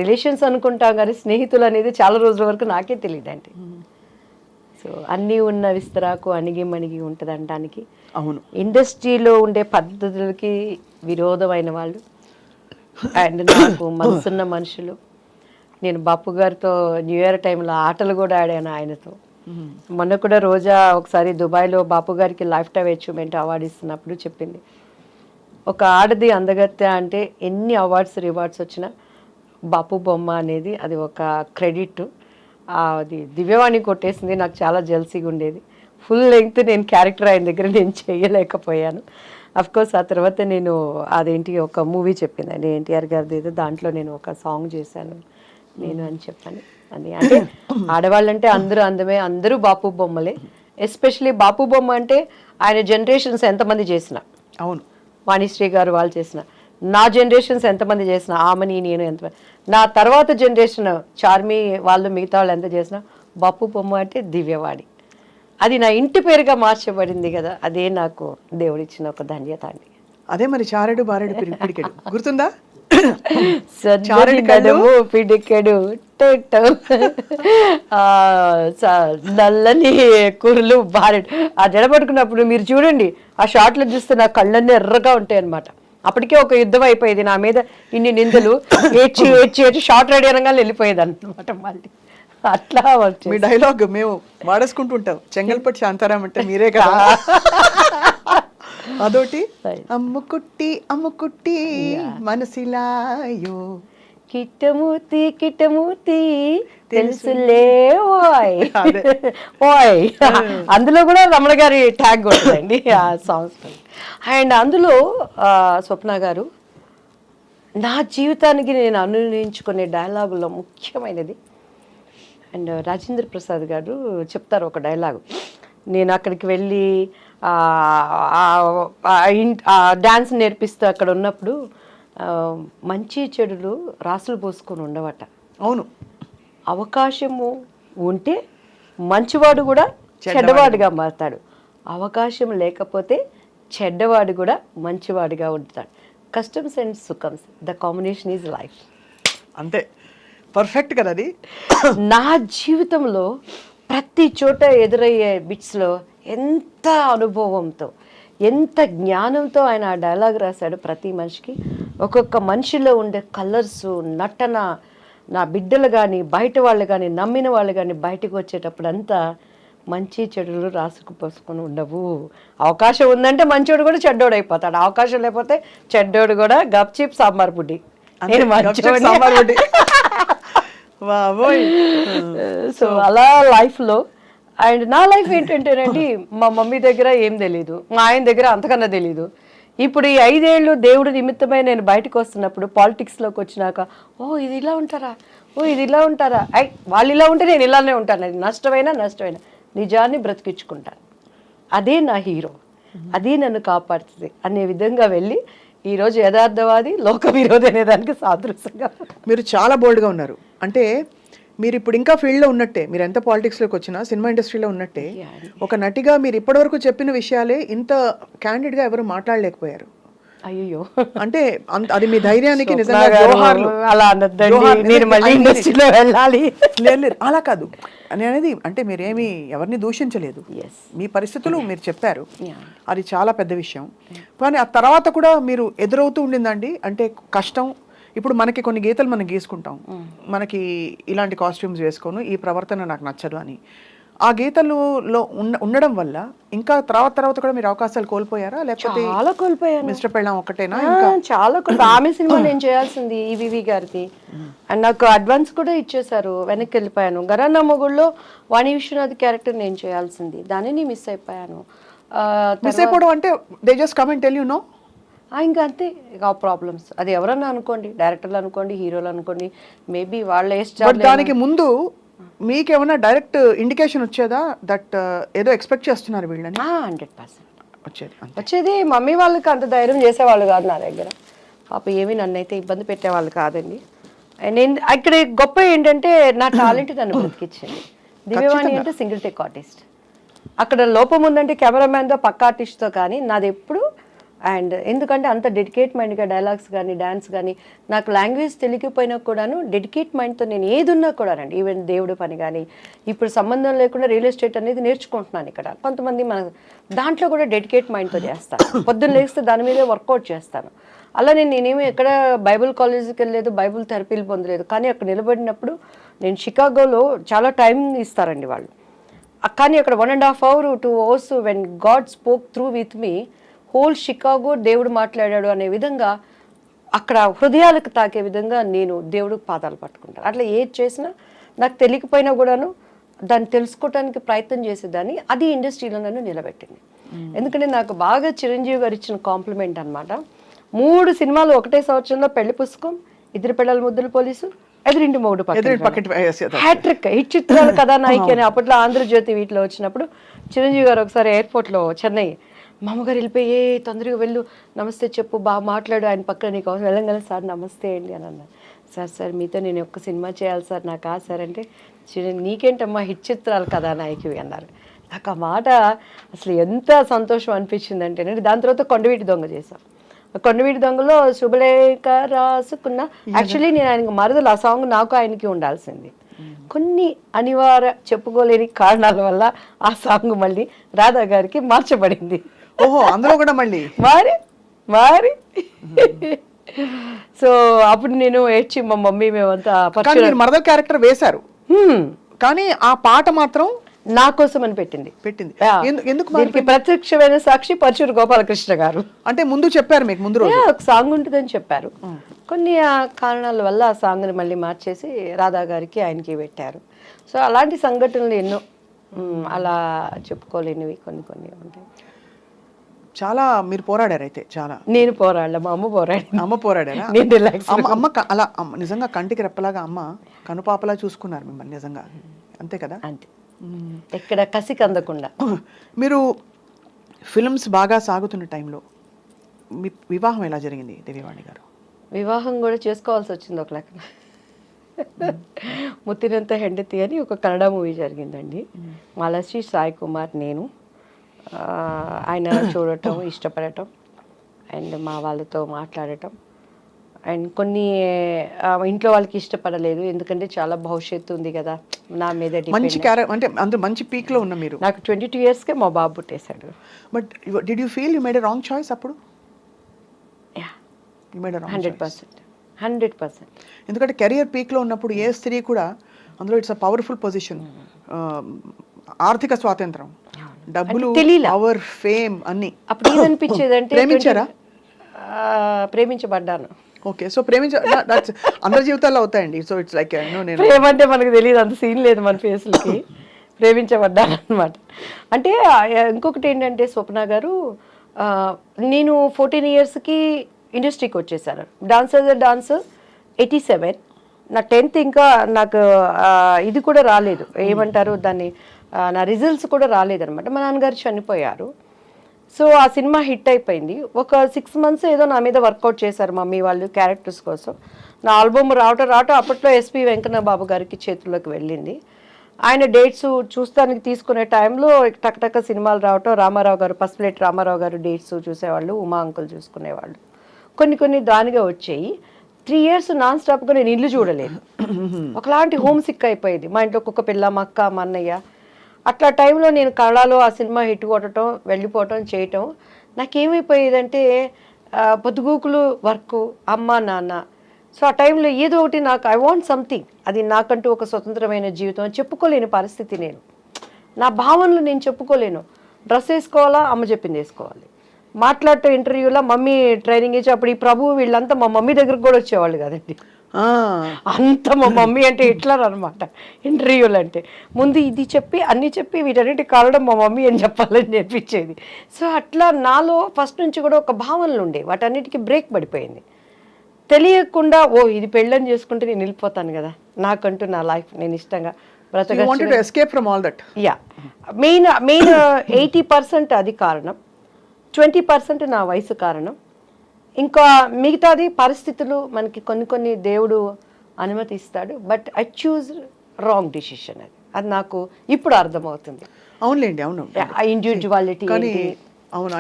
రిలేషన్స్ అనుకుంటాం కానీ స్నేహితులు అనేది చాలా రోజుల వరకు నాకే తెలియదండి. సో అన్నీ ఉన్న విస్తరాకు అణిగి మణిగి ఉంటుంది అనడానికి. అవును, ఇండస్ట్రీలో ఉండే పద్ధతులకి విరోధమైన వాళ్ళు అండ్ నాకు మనసున్న మనుషులు. నేను బాపు గారితో న్యూ ఇయర్ టైంలో ఆటలు కూడా ఆడాను ఆయనతో. మొన్న కూడా రోజా ఒకసారి దుబాయ్లో బాపు గారికి లైఫ్ టైమ్ అచీవ్మెంట్ అవార్డు ఇస్తున్నప్పుడు చెప్పింది, ఒక ఆడది అందగత్తె అంటే ఎన్ని అవార్డ్స్ రివార్డ్స్ వచ్చినా బాపు బొమ్మ అనేది అది ఒక క్రెడిట్. అది దివ్యవాణి కొట్టేసింది. నాకు చాలా జెల్సీగా ఉండేది. ఫుల్ లెంగ్త్ నేను క్యారెక్టర్ ఆయన దగ్గర నేను చేయలేకపోయాను. అఫ్కోర్స్ ఆ తర్వాత నేను అదేంటి ఒక మూవీ చెప్పిందండి ఎన్టీఆర్ గారిది ఏదో, దాంట్లో నేను ఒక సాంగ్ చేశాను నేను అని చెప్పాను. అది అంటే ఆడవాళ్ళంటే అందరూ అందమే, అందరూ బాపు బొమ్మలే. ఎస్పెషలీ బాపు బొమ్మ అంటే ఆయన జనరేషన్స్ ఎంతమంది చేసిన, అవును వాణిశ్రీ గారు వాళ్ళు చేసిన, నా జనరేషన్స్ ఎంతమంది చేసిన, ఆమెని నేను ఎంతమంది, నా తర్వాత జనరేషన్ చార్మి వాళ్ళు మిగతా వాళ్ళు ఎంత చేసినా బాపు బొమ్మ అంటే దివ్యవాణి. అది నా ఇంటి పేరుగా మార్చబడింది కదా, అదే నాకు దేవుడిచ్చిన ఒక ధన్యత అండి. అదే మరి చారెడు బారెడు పిడికెడు గుర్తుందా? పిడికెడు నల్లని కూరలు బారెడు. ఆ జడ పట్టుకున్నప్పుడు మీరు చూడండి, ఆ షార్ట్లో చూస్తే నా కళ్ళన్నీ ఎర్రగా ఉంటాయి అనమాట. అప్పటికే ఒక యుద్ధం అయిపోయేది నా మీద, ఇన్ని నిందలు ఏడ్చి షార్ట్ రెడీ అనగానే వెళ్ళిపోయేది అనమాట. మళ్ళీ అట్లా మీ డైలాగ్ మేము వాడేసుకుంటుంటాం, చెంగల్పట్టి శాంతారాం అంటే మీరే కదా. అదోటి అమ్ముకుట్టి మనసిలాయో కిట్టమూర్తి కిట్టమూర్తి తెలుసులే ఓయ్ అదే. ఓయ్ అందులో కూడా రమణ గారి ట్యాగ్ ఉంటుందండి ఆ సాంగ్స్. అండ్ అందులో స్వప్న గారు నా జీవితానికి నేను అనునించుకునే డైలాగుల్లో ముఖ్యమైనది, అండ్ రాజేంద్ర ప్రసాద్ గారు చెప్తారు ఒక డైలాగు. నేను అక్కడికి వెళ్ళి డ్యాన్స్ నేర్పిస్తూ అక్కడ ఉన్నప్పుడు మంచి చెడులు రాసులు పోసుకొని ఉండవట. అవును, అవకాశము ఉంటే మంచివాడు కూడా చెడ్డవాడిగా మారుతాడు, అవకాశం లేకపోతే చెడ్డవాడు కూడా మంచివాడిగా ఉంటాడు. కస్టమ్స్ అండ్ సుఖమ్స్, ద కాంబినేషన్ ఈజ్ లైఫ్. అంతే, పర్ఫెక్ట్ కదా అది. నా జీవితంలో ప్రతి చోట ఎదురయ్యే బిట్స్లో ఎంత అనుభవంతో ఎంత జ్ఞానంతో ఆయన ఆ డైలాగ్ రాశాడు. ప్రతి మనిషికి ఒక్కొక్క మనిషిలో ఉండే కలర్సు, నటన, నా బిడ్డలు కానీ బయట వాళ్ళు కానీ నమ్మిన వాళ్ళు కానీ బయటకు వచ్చేటప్పుడు అంతా మంచి చెడులు రాసుకుపోసుకొని ఉండవు. అవకాశం ఉందంటే మంచోడు కూడా చెడ్డోడు అయిపోతాడు, అవకాశం లేకపోతే చెడ్డోడు కూడా గప్చిప్ సాంబార్ బుడ్డి. సాంబార్ బుడ్డి. సో అలా లైఫ్లో. అండ్ నా లైఫ్ ఏంటంటేనండి, మా మమ్మీ దగ్గర ఏం తెలీదు, మా ఆయన దగ్గర అంతకన్నా తెలీదు. ఇప్పుడు ఈ 5 ఏళ్ళు దేవుడు నిమిత్తమై నేను బయటకు వస్తున్నప్పుడు, పాలిటిక్స్లోకి వచ్చినాక, ఓ ఇది ఇలా ఉంటారా, ఓ ఇది ఇలా ఉంటారా, వాళ్ళు ఇలా ఉంటే నేను ఇలానే ఉంటాను, అది నష్టమైనా నిజాన్ని బ్రతికించుకుంటాను, అదే నా హీరో, అదే నన్ను కాపాడుతుంది అనే విధంగా వెళ్ళి ఈరోజు యథార్థవాది లోక విరోధి అనే దానికి సాదృశ్యంగా. మీరు చాలా బోల్డ్గా ఉన్నారు. అంటే మీరు ఇప్పుడు ఇంకా ఫీల్డ్లో ఉన్నట్టే, మీరు ఎంత పాలిటిక్స్లోకి వచ్చినా సినిమా ఇండస్ట్రీలో ఉన్నట్టే ఒక నటిగా మీరు ఇప్పటివరకు చెప్పిన విషయాలే ఇంత క్యాండిడ్గా ఎవరు మాట్లాడలేకపోయారు. అయ్యో, అంటే అది మీ ధైర్యానికి నిజంగా జోహార్లు. అలా ఇండస్ట్రీలో వెళ్ళాలి లేదు, అలా కాదు అని అనేది. అంటే మీరేమి ఎవరిని దూషించలేదు, మీ పరిస్థితులు మీరు చెప్పారు, అది చాలా పెద్ద విషయం. కానీ ఆ తర్వాత కూడా మీరు ఎదురవుతూ ఉండిందండి. అంటే కష్టం. ఇప్పుడు మనకి కొన్ని గీతలు మనం గీసుకుంటాం, మనకి ఇలాంటి కాస్ట్యూమ్స్ వేసుకోను, ఈ ప్రవర్తన నాకు నచ్చదు అని. ఆ గీతలలో ఉండడం వల్ల ఇంకా తర్వాత కూడా మీరు అవకాశాలు కోల్పోయారా, లేకపోతే చాలా కోల్పోయాను? మిస్టర్ పెళ్ళాం ఒకటేనా? చాలా ఆమె సినిమా నేను చేయాల్సింది ఈవీవి గారిది, అండ్ నాకు అడ్వాన్స్ కూడా ఇచ్చేసారు, వెనక్కి వెళ్ళిపోయాను. గరానా మొగుళ్ళలో వాణి విశ్వనాథ్ క్యారెక్టర్ నేను చేయాల్సింది, దానిని మిస్ అయిపోయాను. మిస్ అయిపోవడం అంటే they just come and tell you know. ఇంకా అంతే, ఇక ప్రాబ్లమ్స్. అది ఎవరన్నా అనుకోండి, డైరెక్టర్లు అనుకోండి, హీరోలు అనుకోండి, మేబీ వాళ్ళ దానికి ముందు మీకేమన్నా డైరెక్ట్ ఇండికేషన్ వచ్చేదా దట్ ఏదో ఎక్స్పెక్ట్ చేస్తున్నారు వీళ్ళని? 100% వచ్చేది. మమ్మీ వాళ్ళకి అంత ధైర్యం చేసేవాళ్ళు కాదు నా దగ్గర, పాప ఏమీ నన్ను అయితే ఇబ్బంది పెట్టేవాళ్ళు కాదండి. నేను ఇక్కడ గొప్ప ఏంటంటే నా టాలెంట్ నన్ను బ్రతికిచ్చింది. దివ్యవాణి అంటే సింగిల్ టేక్ ఆర్టిస్ట్, అక్కడ లోపం ఉందంటే కెమెరామ్యాన్తో పక్క ఆర్టిస్ట్తో, కానీ నాది ఎప్పుడు. అండ్ ఎందుకంటే అంత డెడికేట్ మైండ్గా డైలాగ్స్ కానీ డ్యాన్స్ కానీ, నాకు లాంగ్వేజ్ తెలియకపోయినా కూడాను డెడికేట్ మైండ్తో నేను ఏది ఉన్నా కూడానండి, ఈవెన్ దేవుడి పని కానీ, ఇప్పుడు సంబంధం లేకుండా రియల్ ఎస్టేట్ అనేది నేర్చుకుంటున్నాను ఇక్కడ. కొంతమంది మన దాంట్లో కూడా డెడికేట్ మైండ్తో చేస్తాను, పొద్దున్న లేస్తే దాని మీదే వర్కౌట్ చేస్తాను. అలా నేనేమి ఎక్కడ బైబుల్ కాలేజీకి వెళ్ళలేదు, బైబుల్ థెరపీలు పొందలేదు, కానీ అక్కడ నిలబడినప్పుడు నేను షికాగోలో చాలా టైం ఇస్తారండి వాళ్ళు, కానీ అక్కడ 1.5 hours 2 hours when God spoke through with me, whole Chicago దేవుడు మాట్లాడాడు అనే విధంగా, అక్కడ హృదయాలకు తాకే విధంగా నేను దేవుడికి పాదాలు పట్టుకుంటాను. అట్లా ఏది చేసినా నాకు తెలియకపోయినా కూడాను దాన్ని తెలుసుకోవడానికి ప్రయత్నం చేసేదాన్ని. అది ఇండస్ట్రీలో నన్ను నిలబెట్టింది. ఎందుకంటే నాకు బాగా చిరంజీవి గారు ఇచ్చిన కాంప్లిమెంట్ అనమాట. 3 సినిమాలు ఒకటే సంవత్సరంలో, పెళ్లి పుస్తకం, ఇద్దరు పిల్లల ముద్దుల పోలీసు, ఎదురింటి మొగుడు హ్యాట్రిక్ హిట్ చిత్రాలు కథానాయిక అని అప్పట్లో ఆంధ్రజ్యోతి వీటిలో వచ్చినప్పుడు చిరంజీవి గారు ఒకసారి ఎయిర్పోర్ట్లో చెన్నై, మా అమ్మగారు వెళ్ళిపోయి తొందరగా వెళ్ళు, నమస్తే చెప్పు, బాగా మాట్లాడు, ఆయన పక్కన నీకు అవసరం వెళ్ళంగానే సార్ నమస్తే అండి అని అన్నారు. సార్ మీతో నేను ఒక్క సినిమా చేయాలి సార్, నాకు సార్ అంటే, నీకేంటమ్మా హిట్ చిత్రాలు కథానాయకువి అన్నారు. నాకు ఆ మాట అసలు ఎంత సంతోషం అనిపించింది అంటే, దాని తర్వాత కొండవీటి దొంగ చేశాం. కొండవీటి దొంగలో శుభలేఖ రాసుకున్న, యాక్చువల్లీ నేను ఆయనకు మరదలు, ఆ సాంగ్ నాకు ఆయనకి ఉండాల్సింది. కొన్ని అనివార్య చెప్పుకోలేని కారణాల వల్ల ఆ సాంగ్ మళ్ళీ రాధా గారికి మార్చబడింది. ఓహో, అందులో కూడా మళ్ళీ మారి సో అప్పుడు నేను ఏడ్చి మా మమ్మీ మేమంతా మరదల క్యారెక్టర్ వేశారు, కానీ ఆ పాట మాత్రం నా కోసం అని పెట్టింది. ఎందుకు? ప్రత్యక్షమైన సాక్షి పరచూరు గోపాలకృష్ణ గారు. అంటే ముందు చెప్పారు మీకు, ముందు రోజు ఒక సాంగ్ ఉంటుందని చెప్పారు, కొన్ని కారణాల వల్ల ఆ సాంగ్ని మళ్ళీ మార్చేసి రాధా గారికి ఆయనకి పెట్టారు. సో అలాంటి సంఘటనలు ఎన్నో అలా చెప్పుకోలేనివి కొన్ని కొన్ని ఉంటాయి. చాలా మీరు పోరాడారు అయితే చాలా. నేను పోరాడలే, మా అమ్మ పోరాడింది. అమ్మ పోరాడారా? నేను రిలాక్స్. అమ్మ అలా నిజంగా కంటికి రెప్పలాగా అమ్మ కనుపాపలా చూసుకున్నారు మిమ్మల్ని నిజంగా, అంతే కదా? అంతే, ఎక్కడ కసికి అందకుండా. మీరు ఫిల్మ్స్ బాగా సాగుతున్న టైంలో మీ వివాహం ఎలా జరిగింది దివ్యవాణి గారు? వివాహం కూడా చేసుకోవాల్సి వచ్చింది ఒక లెక్కన. ముత్తినంత హెండతి అని ఒక కన్నడ మూవీ జరిగిందండి. మాలశ్రీ, సాయి కుమార్, నేను. ఆయన చూడటం, ఇష్టపడటం, అండ్ మా వాళ్ళతో మాట్లాడటం, అండ్ కొన్ని ఇంట్లో వాళ్ళకి ఇష్టపడలేదు, ఎందుకంటే చాలా భవిష్యత్తు ఉంది కదా నా మీద. మంచి అంటే అందరూ మంచి పీక్లో ఉన్న మీరు. నాకు 22 yearsకే మా బాబు పుట్టేశాడు. But did you feel you made a wrong choice అప్పుడు? 100%. ఎందుకంటే కెరియర్ పీక్లో ఉన్నప్పుడు ఏ స్త్రీ కూడా, అందులో ఇట్స్ అ పవర్ఫుల్ పొజిషన్, ఆర్థిక స్వాతంత్రం, డబ్బులు, పవర్, ఫేమ్ అన్ని. అప్పుడు ఏమనిపించేది అంటే ప్రేమించారా? ప్రేమించబడ్డాను. ఓకే, సో అందరి జీవితాల్లో అవుతాయండి. సో ఇట్స్ లైక్ ప్రేమ అంటే మనకు తెలియదు, అంత సీన్ లేదు మన ఫేస్లకి. ప్రేమించబడ్డాను అనమాట. అంటే ఇంకొకటి ఏంటంటే స్వప్న గారు, నేను 14 yearsకి ఇండస్ట్రీకి వచ్చేసాను. డాన్స్ 87. నా 10th ఇంకా నాకు ఇది కూడా రాలేదు, ఏమంటారు దాన్ని, నా రిజల్ట్స్ కూడా రాలేదనమాట. మా నాన్నగారు చనిపోయారు. సో ఆ సినిమా హిట్ అయిపోయింది. ఒక 6 months ఏదో నా మీద వర్కౌట్ చేశారు మమ్మీ వాళ్ళు క్యారెక్టర్స్ కోసం. నా ఆల్బమ్ రావటం అప్పట్లో ఎస్పి వెంకన్న బాబు గారికి చేతుల్లోకి వెళ్ళింది. ఆయన డేట్స్ చూస్తానికి తీసుకునే టైంలో టక్టక్క సినిమాలు రావటం, రామారావు గారు, పసుపులేటి రామారావు గారు డేట్స్ చూసేవాళ్ళు, ఉమా అంకుల్ చూసుకునేవాళ్ళు. కొన్ని దానిగా వచ్చాయి. 3 years నాన్ స్టాప్గా నేను ఇల్లు చూడలేదు. ఒకలాంటి హోమ్ సిక్ అయిపోయేది. మా ఇంట్లో కుక్క పిల్ల, మా అక్క, మా అన్నయ్య. అట్లా టైంలో నేను కళలో ఆ సినిమా హిట్ కొట్టడం, వెళ్ళిపోవటం, చేయటం, నాకేమైపోయేదంటే పొద్దుగూకులు వర్క్, అమ్మ నాన్న. సో ఆ టైంలో ఏదో ఒకటి నాకు ఐ వాంట్ సంథింగ్, అది నాకంటూ ఒక స్వతంత్రమైన జీవితం చెప్పుకోలేని పరిస్థితి. నేను నా భావనలు నేను చెప్పుకోలేను. డ్రెస్ వేసుకోవాలా, అమ్మ చెప్పింది వేసుకోవాలి. మాట్లాడటం ఇంటర్వ్యూలో మమ్మీ ట్రైనింగ్ ఇచ్చి, అప్పుడు ఈ ప్రభు వీళ్ళంతా మా మమ్మీ దగ్గరకు కూడా వచ్చేవాళ్ళు కదండి. అంత మా మమ్మీ అంటే హిట్లర్ అనమాట ఇంటర్వ్యూలు అంటే. ముందు ఇది చెప్పి అన్నీ చెప్పి వీటన్నిటి కారణం మా మమ్మీ అని చెప్పాలని నేర్పించేది. సో అట్లా నాలో ఫస్ట్ నుంచి కూడా ఒక భావనలు ఉండే, వాటన్నిటికీ బ్రేక్ పడిపోయింది. తెలియకుండా ఇది పెళ్ళని చేసుకుంటే నేను వెళ్ళిపోతాను కదా, నాకంటూ నా లైఫ్ నేను ఇష్టంగా యా. మెయిన్ 80% అది కారణం, 20% నా వయసు కారణం, ఇంకా మిగతాది పరిస్థితులు మనకి కొన్ని దేవుడు అనుమతిస్తాడు. But I choose wrong decision. అది నాకు ఇప్పుడు అర్థమవుతుంది. అవునులేండి, అవును. ఇండివిజువాలిటీ అవును,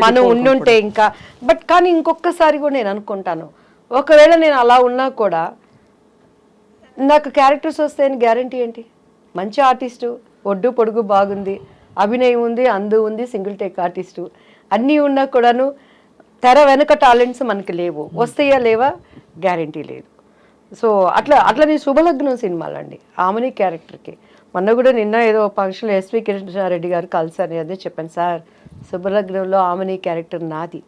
మనం ఉండుంటే ఇంకా. బట్ కానీ ఇంకొకసారి కూడా నేను అనుకుంటాను, ఒకవేళ నేను అలా ఉన్నా కూడా నాకు క్యారెక్టర్స్ వస్తాయని గ్యారంటీ ఏంటి? మంచి ఆర్టిస్టు, ఒడ్డు పొడుగు బాగుంది, అభినయం ఉంది, అందు ఉంది, సింగిల్ టేక్ ఆర్టిస్టు అన్నీ ఉన్నా కూడాను తెర వెనక టాలెంట్స్ మనకి లేవు. వస్తాయా లేవా గ్యారంటీ లేదు. సో అట్లా శుభలగ్నం సినిమాలండి, ఆమెని క్యారెక్టర్కి. మొన్న కూడా నిన్న ఏదో ఫంక్షన్లో ఎస్వి కృష్ణారెడ్డి గారు కలిసారు, అదే చెప్పాను, సార్ శుభలగ్నంలో ఆమెని క్యారెక్టర్ నాది,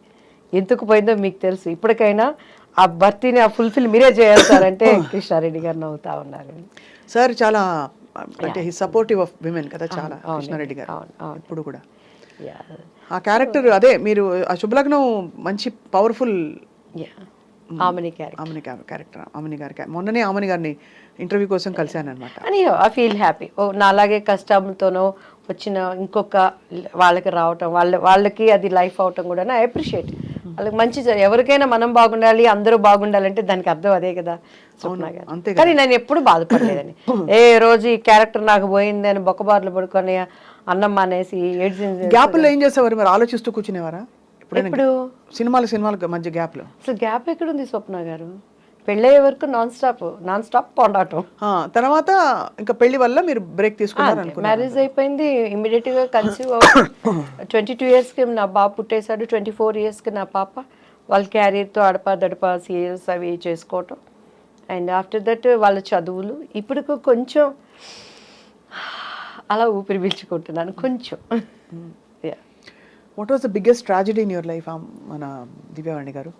ఎందుకు పోయిందో మీకు తెలుసు, ఇప్పటికైనా ఆ భర్తీని ఫుల్ఫిల్ మీరే చేయాలి సార్ అంటే కృష్ణారెడ్డి గారు నవ్వుతా ఉన్నారు. సార్ చాలా అంటే సపోర్టివ్ ఆఫ్ విమెన్ కదా చాలా కృష్ణారెడ్డి గారు ఇప్పుడు కూడా. ఆ క్యారెక్టర్ అదే మీరు ఆ శుభలగ్నం మంచి పవర్ఫుల్ ఆమెని క్యారెక్టర్. ఆమెని గారి మొన్ననే ఆమెని గారిని ఇంటర్వ్యూ కోసం కలిశాను అనమాట. అని ఐ ఫీల్ హ్యాపీ. నాలాగే కష్టంతోనో వచ్చిన ఇంకొక వాళ్ళకి రావటం, వాళ్ళకి అది లైఫ్ అవటం కూడా ఐ అప్రిషియేట్. వాళ్ళకి మంచి, ఎవరికైనా మనం బాగుండాలి, అందరూ బాగుండాలంటే దానికి అర్థం అదే కదా. కానీ నేను ఎప్పుడు బాధపడలేదని, ఏ రోజు ఈ క్యారెక్టర్ నాకు పోయింది అని బొక్కబార్లు పడుకొని అన్నం మానేసి గ్యాప్లో ఏం చేసేవారు మరి? ఆలోచిస్తూ కూర్చునేవారా ఇప్పుడు? సినిమాల మధ్య గ్యాప్లో అసలు గ్యాప్ ఎక్కడుంది స్వప్న గారు? పెళ్ళయ్యే వరకు నాన్ స్టాప్ పోరాటం. తర్వాత ఇంకా పెళ్లి వల్ల మీరు బ్రేక్ తీసుకున్నారు. మ్యారేజ్ అయిపోయింది, ఇమ్మీడియట్ గా కన్సీవ్ 22 yearsకి నా బాబు పుట్టేశాడు. 24 yearsకి నా పాప. వాళ్ళ క్యారియర్తో అడపా సీరియల్స్ అవి చేసుకోవటం. అండ్ ఆఫ్టర్ దట్ వాళ్ళ చదువులు. ఇప్పుడు కొంచెం అలా ఊపిరి పీల్చుకుంటున్నాను కొంచెం. What was the biggest tragedy in your life మన దివ్యవాణి గారు?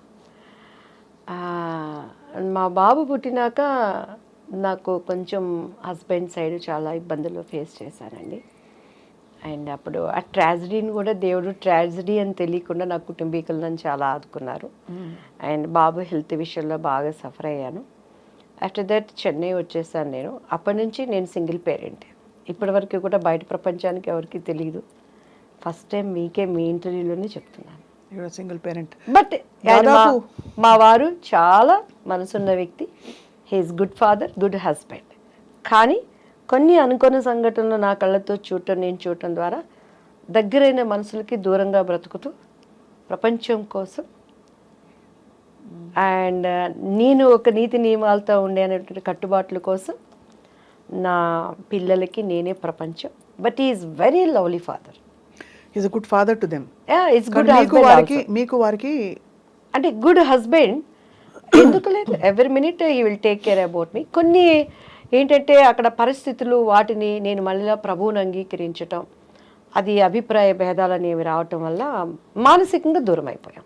ఆ, మా బాబు పుట్టినాక నాకు కొంచెం హస్బెండ్ సైడ్ చాలా ఇబ్బందులు ఫేస్ చేశానండి. అండ్ అప్పుడు ఆ ట్రాజడీని కూడా దేవుడు ట్రాజడీ అని తెలియకుండా నా కుటుంబీకులు నన్ను చాలా ఆదుకున్నారు. అండ్ బాబు హెల్త్ విషయంలో బాగా సఫర్ అయ్యాను. ఆఫ్టర్ దట్ చెన్నై వచ్చేసాను నేను. అప్పటి నుంచి నేను సింగిల్ పేరెంట్. ఇప్పటివరకు కూడా బయట ప్రపంచానికి ఎవరికి తెలియదు. ఫస్ట్ టైం మీకే మీ ఇంటర్వ్యూలోనే చెప్తున్నాను. Single parent. బట్ మా వారు చాలా మనసున్న వ్యక్తి. He is good father, good husband. కానీ కొన్ని అనుకోని సంఘటనలు నా కళ్ళతో నేను చూడటం ద్వారా దగ్గరైన మనుషులకి దూరంగా బ్రతుకుతూ ప్రపంచం కోసం అండ్ నేను ఒక నీతి నియమాలతో ఉండే అనేటువంటి కట్టుబాట్ల కోసం నా పిల్లలకి నేనే ప్రపంచం. But is very lovely father. Is good father to them. It's good husband. మీకు వారికి అంటే గుడ్ హస్బెండ్ ఎందుకు లేదు, every minute he will take care about me. కొన్ని ఏంటంటే అక్కడ పరిస్థితులు వాటిని నేను మళ్ళీ ప్రభువుని అంగీకరించటం, అది అభిప్రాయ భేదాలు అనేవి రావటం వల్ల మానసికంగా దూరం అయిపోయాం.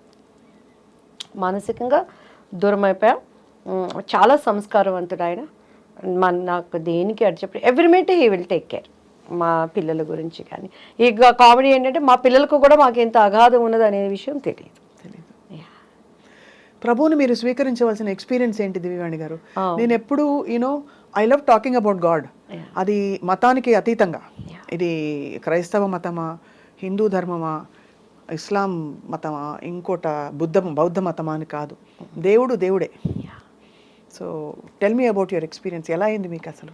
చాలా సంస్కారవంతుడు ఆయన. నాకు దేనికి అడి చెప్పి every minute he will take care. మా పిల్లల గురించి కానీ ఇక కామెడీ ఏంటంటే మా పిల్లలకు కూడా మాకు ఎంత అగాధం ఉన్నది అనే విషయం తెలియదు. ప్రభువుని మీరు స్వీకరించవలసిన ఎక్స్పీరియన్స్ ఏంటి దివ్యవాణి గారు? నేను ఎప్పుడు I love talking about God. అది మతానికి అతీతంగా, ఇది క్రైస్తవ మతమా, హిందూ ధర్మమా, ఇస్లాం మతమా, ఇంకోట బౌద్ధ మతమా అని కాదు, దేవుడు దేవుడే. So tell me about your experience. ఎలా అయింది మీకు అసలు?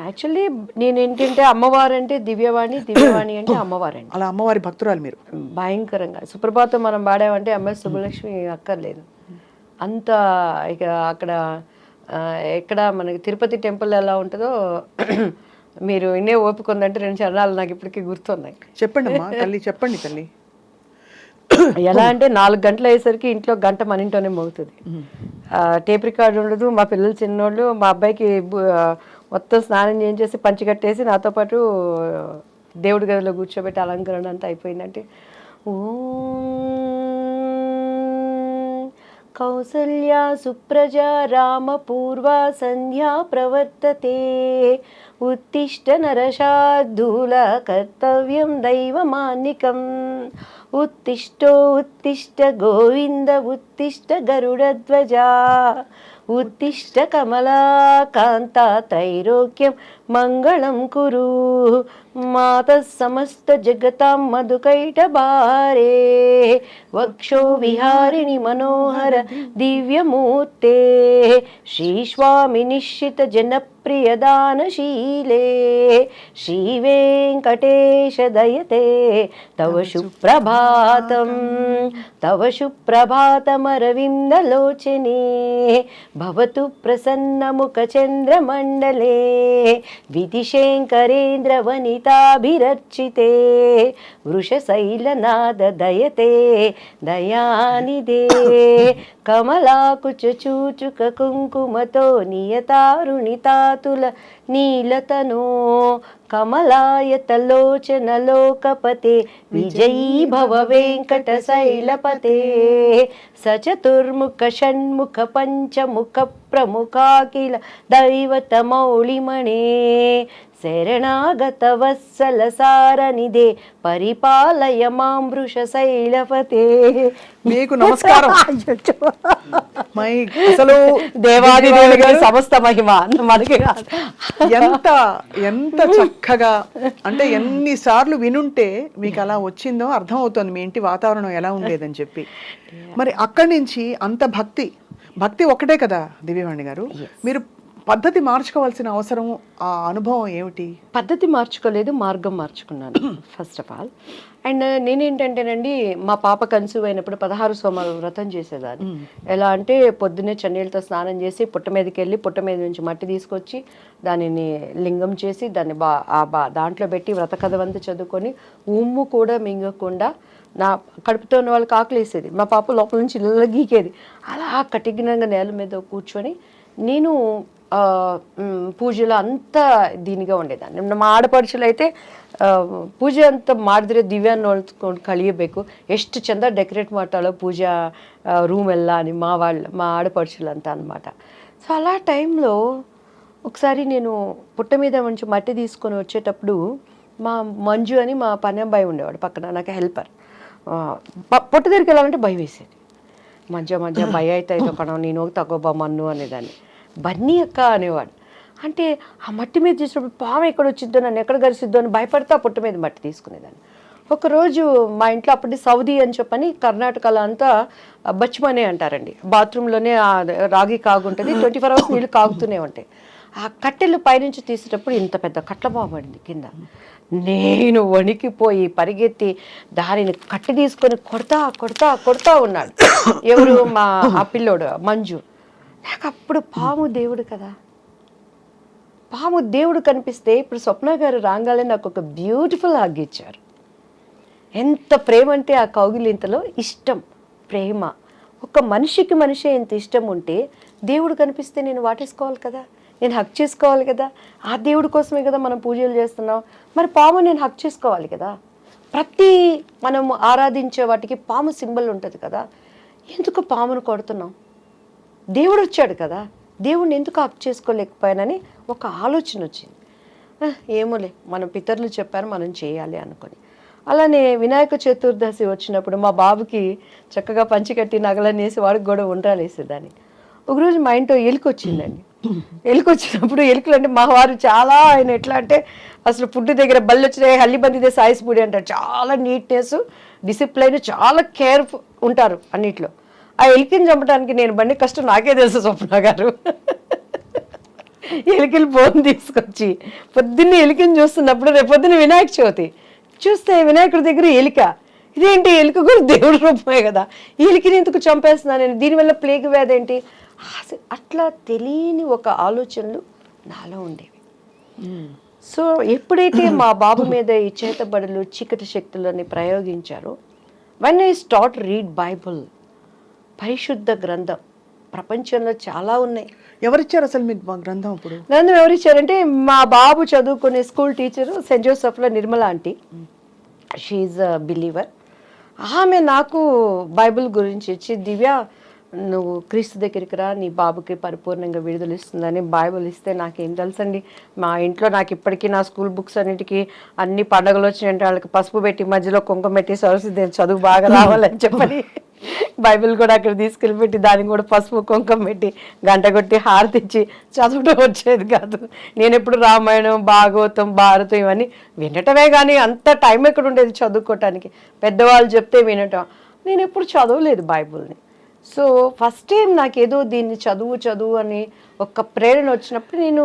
యాక్చువల్లీ నేను ఏంటంటే అమ్మవారు అంటే దివ్యవాణి, దివ్యవాణి అంటే అమ్మవారండి. అలా అమ్మవారి భక్తురాలు మీరు? భయంకరంగా. సుప్రభాతం మనం పాడామంటే ఎంఎస్ సుబ్బలక్ష్మి అక్కర్లేదు అంత. ఇక అక్కడ ఎక్కడ మనకి తిరుపతి టెంపుల్ ఎలా ఉంటుందో మీరు ఇన్నే ఓపుకుందంటే 2 చరణాలు నాకు ఇప్పటికీ గుర్తున్నాయి. చెప్పండి అమ్మా తల్లి, చెప్పండి తల్లి. ఎలా అంటే 4 గంటలు అయ్యేసరికి ఇంట్లో గంట మన ఇంట్లోనే మోగుతుంది. టేప్ రికార్డు ఉండదు. మా పిల్లలు చిన్నోళ్ళు. మా అబ్బాయికి మొత్తం స్నానం చేయించేసి పంచి కట్టేసి నాతో పాటు దేవుడి గదిలో కూర్చోబెట్టి అలంకరణ అంతా అయిపోయిందంటే కౌసల్యా సుప్రజా రామ పూర్వా సంధ్యా ప్రవర్తతే ఉత్తిష్ట నరశార్దూల కర్తవ్యం దైవమాన్నికం ఉత్తిష్టో ఉత్తిష్ట గోవింద ఉత్తిష్ట గరుడధ్వజా ఉత్తిష్ట కమలాకాంత త్రైలోక్యం మంగళం కురు మాతః సమస్త జగతాం మధుకైటభారే వక్షో విహారిణి మనోహర దివ్యమూర్తే శ్రీస్వామి నిశ్చిత జనప్రియదానశీలే శ్రీ వెంకటేశ దయతే తవ సుప్రభాతం తవ సుప్రభాతమరవిందలోచనే భవతు ప్రసన్నముఖచంద్రమండలే విధిశంకరేంద్ర వనితాభిరర్చితే వృషశైలనాద దయతే దయానిదే కమలాకుచూచుక కుంకుమతో నియతారుణితాతుల నీలతనో కమలాయతలోచన లోకపతే విజయీ భవ వెంకట శైలపతే సచతుర్ముఖ షణ్ముఖ పంచముఖ ప్రముఖాఖిల దైవతమౌళిమణే శరణాగత వత్సల సారనిదే పరిపాలయ మాం వృషశైలపతే. మీకు నమస్కారం. అసలు దేవాది దేవుడికి సమస్త మహిమ మనకి ఎంత ఎంత చక్కగా అంటే ఎన్నిసార్లు వినుంటే మీకు అలా వచ్చిందో అర్థం అవుతుంది మీ ఇంటి వాతావరణం ఎలా ఉండేదని చెప్పి. మరి అక్కడి నుంచి అంత భక్తి ఒక్కటే కదా దివ్యవాణి గారు, మీరు పద్ధతి మార్చుకోవాల్సిన అవసరం, ఆ అనుభవం ఏమిటి? పద్ధతి మార్చుకోలేదు, మార్గం మార్చుకున్నాను ఫస్ట్ ఆఫ్ ఆల్. అండ్ నేనేంటంటేనండి మా పాప కన్సీవ్ అయినప్పుడు 16 సోమవారం వ్రతం చేసేదాన్ని. ఎలా అంటే పొద్దున్నే చన్నీళ్ళతో స్నానం చేసి పుట్ట మీదకి వెళ్ళి పుట్ట మీద నుంచి మట్టి తీసుకొచ్చి దానిని లింగం చేసి దాన్ని దాంట్లో పెట్టి వ్రత కథవంతా చదువుకొని ఉమ్ము కూడా మింగకుండా నా కడుపుతో ఉన్న వాళ్ళకి ఆకలేసేది. మా పాప లోపల నుంచి ఇళ్ళ గీకేది. అలా కఠినంగా నేల మీద కూర్చొని నేను పూజలో అంత దీనిగా ఉండేదాన్ని. మా ಆಡಪಡಿಸಲು అయితే ಪೂಜೆ ಅಂತ ಮಾಡಿದ್ರೆ ದಿವ್ಯ ನೋಡ್ಕೊಂಡು ಕಳಿಯಬೇಕು, ಎಷ್ಟು ಚಂದ ಡೆಕೋರೇಟ್ ಮಾಡ್ತಾಳೋ ಪೂಜಾ ರೂಮ್ ಎಲ್ಲ మా ఆడపడుచులు అంతా అనమాట. సో అలా టైంలో ఒకసారి నేను పుట్ట మీద నుంచి మట్టి తీసుకొని వచ్చేటప్పుడు మా మంజు అని మా పని అబ్బాయి ఉండేవాడు పక్కన, నాకు హెల్పర్. పొట్ట దగ్గరికి వెళ్ళాలంటే భయం వేసేది. మధ్య మధ్య భయ అయితే కಣ నేను ಹೋಗಿ తగ్గోబా మన్ను అనేదాన్ని. బన్నీ అక్క అనేవాడు. అంటే ఆ మట్టి మీద చేసినప్పుడు పాము ఎక్కడ వచ్చిద్దో, నన్ను ఎక్కడ గరిసిద్దో అని భయపడతా పుట్ట మీద మట్టి తీసుకునేదాన్ని. ఒకరోజు మా ఇంట్లో అప్పటి సౌదీ అని చెప్పని కర్ణాటకలో అంతా బచ్మనే అంటారండి, బాత్రూంలోనే రాగి కాగుంటుంది, 24 hours నీళ్ళు కాగుతూనే ఉంటాయి. ఆ కట్టెలు పైనుంచి తీసేటప్పుడు ఇంత పెద్ద కట్ల పాము పడింది కింద. నేను వణికిపోయి పరిగెత్తి దానిని కట్టి తీసుకొని కొడతా ఉన్నాడు ఎవరు, ఆ పిల్లోడు మంజు. నాకు అప్పుడు పాము దేవుడు కదా, పాము దేవుడు కనిపిస్తే ఇప్పుడు స్వప్న గారు రాగానే నాకు ఒక బ్యూటిఫుల్ హగ్ ఇచ్చారు. ఎంత ప్రేమ అంటే ఆ కౌగిలింతలో ఇష్టం, ప్రేమ. ఒక మనిషికి మనిషి ఎంత ఇష్టం ఉంటే దేవుడు కనిపిస్తే నేను వాటేసుకోవాలి కదా, నేను హక్ చేసుకోవాలి కదా. ఆ దేవుడి కోసమే కదా మనం పూజలు చేస్తున్నాం. మరి పాము నేను హక్ చేసుకోవాలి కదా. ప్రతి మనం ఆరాధించే వాటికి పాము సింబల్ ఉంటుంది కదా. ఎందుకు పామును కొడుతున్నాం? దేవుడు వచ్చాడు కదా, దేవుడిని ఎందుకు హక్ చేసుకోలేకపోయానని ఒక ఆలోచన వచ్చింది. ఏమోలే, మన పితరులు చెప్పారు మనం చేయాలి అనుకొని. అలానే వినాయక చతుర్దశి వచ్చినప్పుడు మా బాబుకి చక్కగా పంచికట్టి నగలన్నీ వేసి వాడికి కూడా ఉండ్రాలు వేసేదాన్ని. ఒకరోజు మా ఇంట్లో ఎలుక వచ్చిందండి. ఎలుక వచ్చినప్పుడు ఎలుకలు అంటే మా వారు చాలా, ఆయన ఎట్లా అంటే అసలు ఫుడ్ దగ్గర బళ్ళు వచ్చినాయి హల్లి బందిదే సాయిస్ పూడి అంటారు. చాలా నీట్నెస్, డిసిప్లైన్, చాలా కేర్ ఉంటారు అన్నిట్లో. ఆ ఎలికని చంపడానికి నేను బండి కష్టం నాకే తెలుసు స్వప్న గారు. ఎలికలు ఫోన్ తీసుకొచ్చి పొద్దున్నే ఎలికని చూస్తున్నప్పుడు, రేపు పొద్దున్న వినాయక చవితి చూస్తే వినాయకుడి దగ్గర ఎలిక. ఇదేంటి, ఎలుక కూడా దేవుడి రూపమే కదా, ఈ ఎలికని ఎందుకు చంపేస్తున్నాను నేను, దీనివల్ల ప్లేగ్ వ్యాధి ఏంటి, అట్లా తెలియని ఒక ఆలోచనలు నాలో ఉండేవి. సో ఎప్పుడైతే మా బాబు మీద ఈ చేతబడులు చీకటి శక్తులని ప్రయోగించారో, when I start read Bible, పరిశుద్ధ గ్రంథం, ప్రపంచంలో చాలా ఉన్నాయి. ఎవరిచ్చారు అసలు మీకు మా గ్రంథం? ఇప్పుడు గ్రంథం ఎవరిచ్చారంటే మా బాబు చదువుకునే స్కూల్ టీచరు సెయింట్ జోసెఫ్లో Nirmala aunty, she a believer. ఆమె నాకు బైబిల్ గురించి ఇచ్చి, దివ్య నువ్వు క్రీస్తు దగ్గరికి రా, నీ బాబుకి పరిపూర్ణంగా విడుదల ఇస్తుందని బైబిల్ ఇస్తే, నాకేం తెలుసండి, మా ఇంట్లో నాకు ఇప్పటికీ నా స్కూల్ బుక్స్ అన్నిటికీ అన్ని పండుగలు వచ్చినాయంటే వాళ్ళకి పసుపు పెట్టి మధ్యలో కుంకుమ పెట్టి సరస్వతి చదువు బాగా రావాలని చెప్పని బైబిల్ కూడా అక్కడ తీసుకెళ్ళి పెట్టి దానికి కూడా పసుపు కుంకుమ పెట్టి గంట కొట్టి హారతిచ్చి చదవడం వచ్చేది కాదు. నేను ఎప్పుడు రామాయణం, భాగవతం, భారతం ఇవన్నీ వినటమే కానీ అంత టైం ఎక్కడ ఉండేది చదువుకోవటానికి. పెద్దవాళ్ళు చెప్తే వినటం, నేను ఎప్పుడు చదవలేదు బైబిల్ని. సో ఫస్ట్ టైం నాకేదో దీన్ని చదువు అని ఒక ప్రేరణ వచ్చినప్పుడు, నేను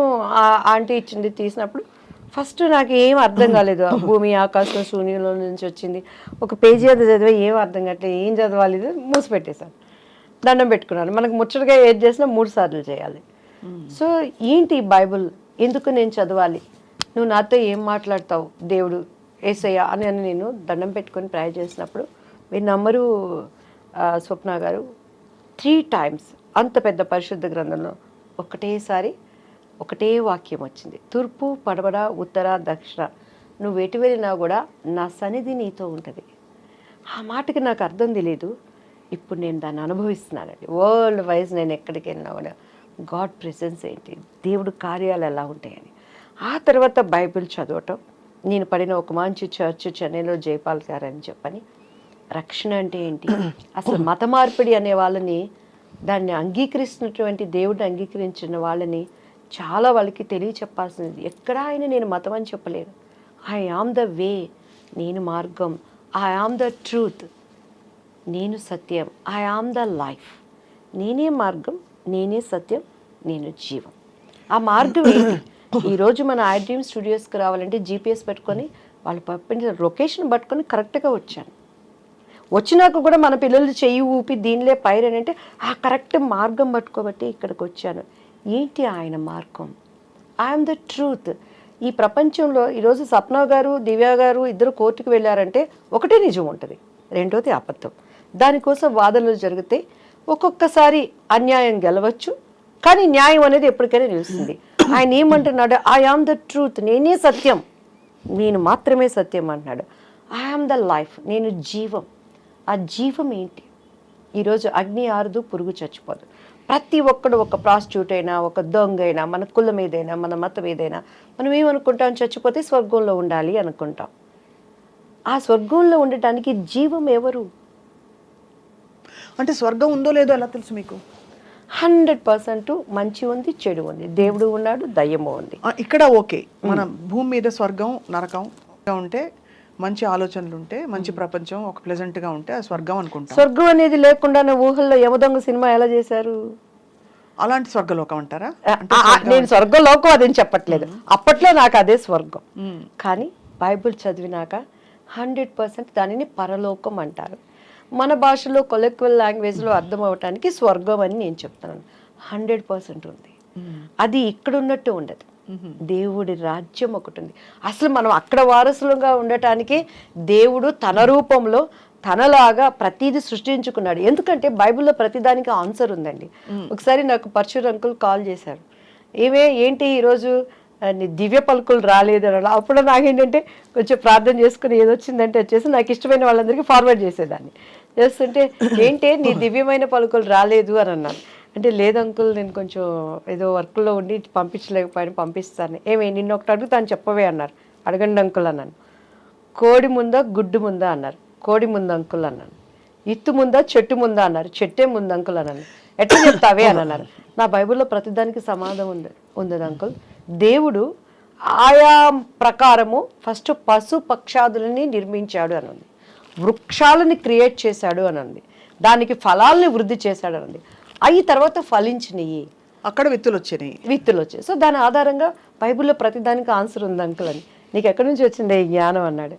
ఆంటీ ఇచ్చింది తీసినప్పుడు ఫస్ట్ నాకు ఏం అర్థం కాలేదు. భూమి ఆకాశం శూన్యంలో నుంచి వచ్చింది, ఒక పేజీ అది చదివే ఏం అర్థం కావట్లేదు, ఏం చదవాలి, మూసి పెట్టేశాను, దండం పెట్టుకున్నాను. మనకు ముచ్చటగా ఏది చేసినా 3 సార్లు చేయాలి. సో ఏంటి బైబుల్, ఎందుకు నేను చదవాలి, నువ్వు నాతో ఏం మాట్లాడతావు దేవుడు యేసయ్య అని నేను దండం పెట్టుకొని ప్రేయర్ చేసినప్పుడు, మీరు నమ్మరు స్వప్న గారు, 3 times అంత పెద్ద పరిశుద్ధ గ్రంథంలో ఒకటేసారి ఒకటే వాక్యం వచ్చింది, తూర్పు పడమర ఉత్తర దక్షిణ నువ్వు ఎటు వెళ్ళినా కూడా నా సన్నిధి నీతో ఉంటుంది. ఆ మాటకి నాకు అర్థం తెలియదు, ఇప్పుడు నేను దాన్ని అనుభవిస్తున్నానండి. వరల్డ్ వైజ్ నేను ఎక్కడికి వెళ్ళినా కూడా గాడ్ ప్రెసెన్స్ ఏంటి, దేవుడు కార్యాలు ఎలా ఉంటాయని. ఆ తర్వాత బైబిల్ చదవటం, నేను పడిన ఒక మంచి చర్చ్ చెన్నైలో జైపాల్ గారు అని చెప్పని, రక్షణ అంటే ఏంటి, అసలు మత మార్పిడి అనే వాళ్ళని, దాన్ని అంగీకరిస్తున్నటువంటి దేవుడిని అంగీకరించిన వాళ్ళని చాలా వాళ్ళకి తెలియచెప్పాల్సింది. ఎక్కడా ఆయన నేను మతం అని చెప్పలేను. ఐ ఆమ్ ద వే, నేను మార్గం, ఐ ఆమ్ ద ట్రూత్, నేను సత్యం, ఐ ఆమ్ ద లైఫ్, నేనే మార్గం, నేనే సత్యం, నేను జీవం. ఆ మార్గం ఏంటి? ఈరోజు మన ఐ డ్రీమ్ స్టూడియోస్కి రావాలంటే జీపీఎస్ పెట్టుకొని వాళ్ళు పంపించిన లొకేషన్ పట్టుకొని కరెక్ట్గా వచ్చాను. వచ్చినాక కూడా మన పిల్లలు చెయ్యి ఊపి దీనిలే పైరని అంటే ఆ కరెక్ట్ మార్గం పట్టుకోబట్టి ఇక్కడికి వచ్చాను. ఏంటి ఆయన మార్గం? I'm the truth. ఈ ప్రపంచంలో ఈరోజు సప్న గారు, దివ్య గారు ఇద్దరు కోర్టుకు వెళ్ళారంటే ఒకటే నిజం ఉంటుంది, రెండోది అబద్ధం. దానికోసం వాదనలు జరిగితే ఒక్కొక్కసారి అన్యాయం గెలవచ్చు, కానీ న్యాయం అనేది ఎప్పటికైనా నిలుస్తుంది. ఆయన ఏమంటున్నాడు, ఐ ఆమ్ ద ట్రూత్, నేనే సత్యం, నేను మాత్రమే సత్యం అంటున్నాడు. ఐ ఆమ్ ద లైఫ్, నేను జీవం. ఆ జీవం ఏంటి? ఈరోజు అగ్ని ఆరదు, పురుగు చచ్చిపోదు. ప్రతి ఒక్కడు, ఒక ప్రాస్టిట్యూట్ అయినా, ఒక దొంగ అయినా, మన కులం ఏదైనా, మన మతం ఏదైనా, మనం ఏమనుకుంటాం, చచ్చిపోతే స్వర్గంలో ఉండాలి అనుకుంటాం. ఆ స్వర్గంలో ఉండటానికి జీవం ఎవరు? అంటే స్వర్గం ఉందో లేదో ఎలా తెలుసు మీకు? 100% మంచి ఉంది, చెడు ఉంది, దేవుడు ఉన్నాడు, దయ్యము ఉంది. ఇక్కడ ఓకే, మన భూమి మీద స్వర్గం నరకం ఉంటే, మంచి ఆలోచనలు ఉంటే, మంచి ప్రపంచం ఒక ప్లెజెంట్ గా ఉంటే ఆ స్వర్గం అనుకుంటా. స్వర్గం అనేది లేకుండా ఊహల్లో యమదొంగ సినిమా ఎలా చేశారు? అలాంటి స్వర్గలోకం అంటారా? నేను స్వర్గలోకం అదేం చెప్పట్లేదు, అప్పట్లో నాకు అదే స్వర్గం. కానీ బైబిల్ చదివినాక 100% దానిని పరలోకం అంటారు. మన భాషలో కొలెక్వల్ లాంగ్వేజ్లో అర్థం అవటానికి స్వర్గం అని నేను చెప్తున్నాను. 100% ఉంది. అది ఇక్కడ ఉన్నట్టు ఉండదు. దేవుడి రాజ్యం ఒకటి ఉంది. అసలు మనం అక్కడ వారసులుగా ఉండటానికి దేవుడు తన రూపంలో తనలాగా ప్రతిదీ సృష్టించుకున్నాడు. ఎందుకంటే బైబిల్లో ప్రతిదానికి ఆన్సర్ ఉందండి. ఒకసారి నాకు పరశుర్ అంకుల్ కాల్ చేశారు, ఏంటి ఈరోజు నీ దివ్య పలుకులు రాలేదు అని. అప్పుడు నాకేంటంటే కొంచెం ప్రార్థన చేసుకుని ఏదొచ్చిందంటే వచ్చేసి నాకు ఇష్టమైన వాళ్ళందరికీ ఫార్వర్డ్ చేసేదాన్ని. చేస్తుంటే ఏంటి నీ దివ్యమైన పలుకులు రాలేదు అని అన్నాను. అంటే లేదు అంకుల్, నేను కొంచెం ఏదో వర్క్లో ఉండి పంపించలేకపోయాను, పంపిస్తాను. నిన్ను ఒకటి అడుగుతాను చెప్పవే అన్నారు. అడగండి అంకుల్ అన్నాను. కోడి ముందా గుడ్డు ముందా అన్నారు. కోడి ముందు అంకుల్ అన్నాను. ఇత్తు ముందా చెట్టు ముందా అన్నారు. చెట్టే ముందు అంకుల్ అన్నాను. ఎట్లా చెప్తావే అని అన్నారు. నా బైబిల్లో ప్రతిదానికి సమాధానం ఉంది అంకుల్. దేవుడు ఆయా ప్రకారము ఫస్ట్ పశు పక్షాదులని నిర్మించాడు అని ఉంది, వృక్షాలని క్రియేట్ చేశాడు అని ఉంది, దానికి ఫలాల్ని వృద్ధి చేశాడు అని ఉంది. అవి తర్వాత ఫలించినవి, అక్కడ విత్తులు వచ్చాయి. సో దాని ఆధారంగా బైబిల్లో ప్రతిదానికి ఆన్సర్ ఉంది అంకుల్ అని. నీకు ఎక్కడి నుంచి వచ్చింది ఈ జ్ఞానం అన్నాడు.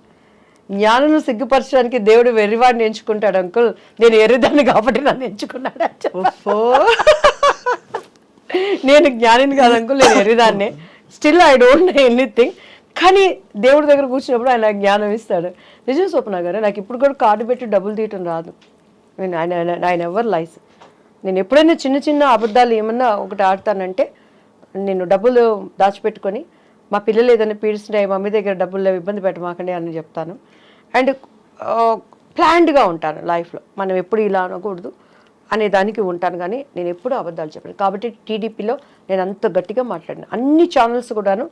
జ్ఞానం సిగ్గుపరచడానికి దేవుడు వెర్రివాడిని ఎంచుకుంటాడు అంకుల్, నేను ఎర్రిదాన్ని కాబట్టి నన్ను ఎంచుకున్నాడు. నేను జ్ఞానిని కాదు అంకుల్, నేను ఎర్రిదాన్నే. Still I don't know anything. కానీ దేవుడి దగ్గర కూర్చున్నప్పుడు ఆయన జ్ఞానం ఇస్తాడు. నిజం స్వప్న గారు, నాకు ఇప్పుడు కూడా కార్డు పెట్టి డబ్బులు తీయటం రాదు. ఆయన ఎవరు లైస్. నేను ఎప్పుడైనా చిన్న చిన్న అబద్ధాలు ఏమన్నా ఒకటి ఆడతానంటే, నేను డబ్బులు దాచిపెట్టుకొని మా పిల్లలు ఏదైనా పీడిస్తుంటే మమ్మీ దగ్గర డబ్బులు ఇబ్బంది పెట్టమాకండి అని చెప్తాను. అండ్ ప్లాన్డ్గా ఉంటాను లైఫ్లో. మనం ఎప్పుడు ఇలా అనకూడదు అనే దానికి ఉంటాను, కానీ నేను ఎప్పుడు అబద్ధాలు చెప్పాను. కాబట్టి టీడీపీలో నేను అంత గట్టిగా మాట్లాడిన అన్ని ఛానల్స్ కూడాను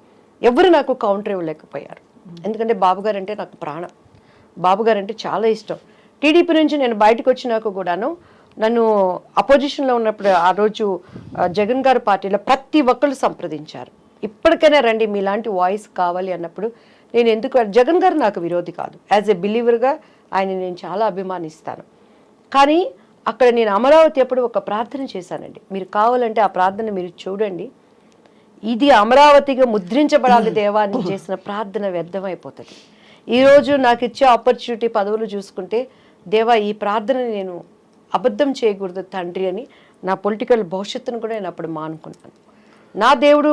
ఎవరు నాకు కౌంటర్ ఇవ్వలేకపోయారు. ఎందుకంటే బాబు గారు అంటే నాకు ప్రాణం, బాబు గారు అంటే చాలా ఇష్టం. టీడీపీ నుంచి నేను బయటకు వచ్చినాక కూడాను నన్ను అపోజిషన్లో ఉన్నప్పుడు ఆ రోజు జగన్ గారి పార్టీలో ప్రతి ఒక్కళ్ళు సంప్రదించారు. ఇప్పటికైనా రండి, మీలాంటి వాయిస్ కావాలి అన్నప్పుడు నేను ఎందుకు, జగన్ గారు నాకు విరోధి కాదు, యాజ్ ఎ బిలీవర్గా ఆయన నేను చాలా అభిమానిస్తాను. కానీ అక్కడ నేను అమరావతి అప్పుడు ఒక ప్రార్థన చేశానండి. మీరు కావాలంటే ఆ ప్రార్థన మీరు చూడండి. ఇది అమరావతిగా ముద్రించబడాలి దేవా అని చేసిన ప్రార్థన వ్యర్థమైపోతుంది. ఈరోజు నాకు ఇచ్చే ఆపర్చునిటీ పదవులు చూసుకుంటే, దేవా ఈ ప్రార్థనని నేను అబద్ధం చేయకూడదు తండ్రి అని నా పొలిటికల్ భవిష్యత్తును కూడా నేను అప్పుడు మానుకున్నాను. నా దేవుడు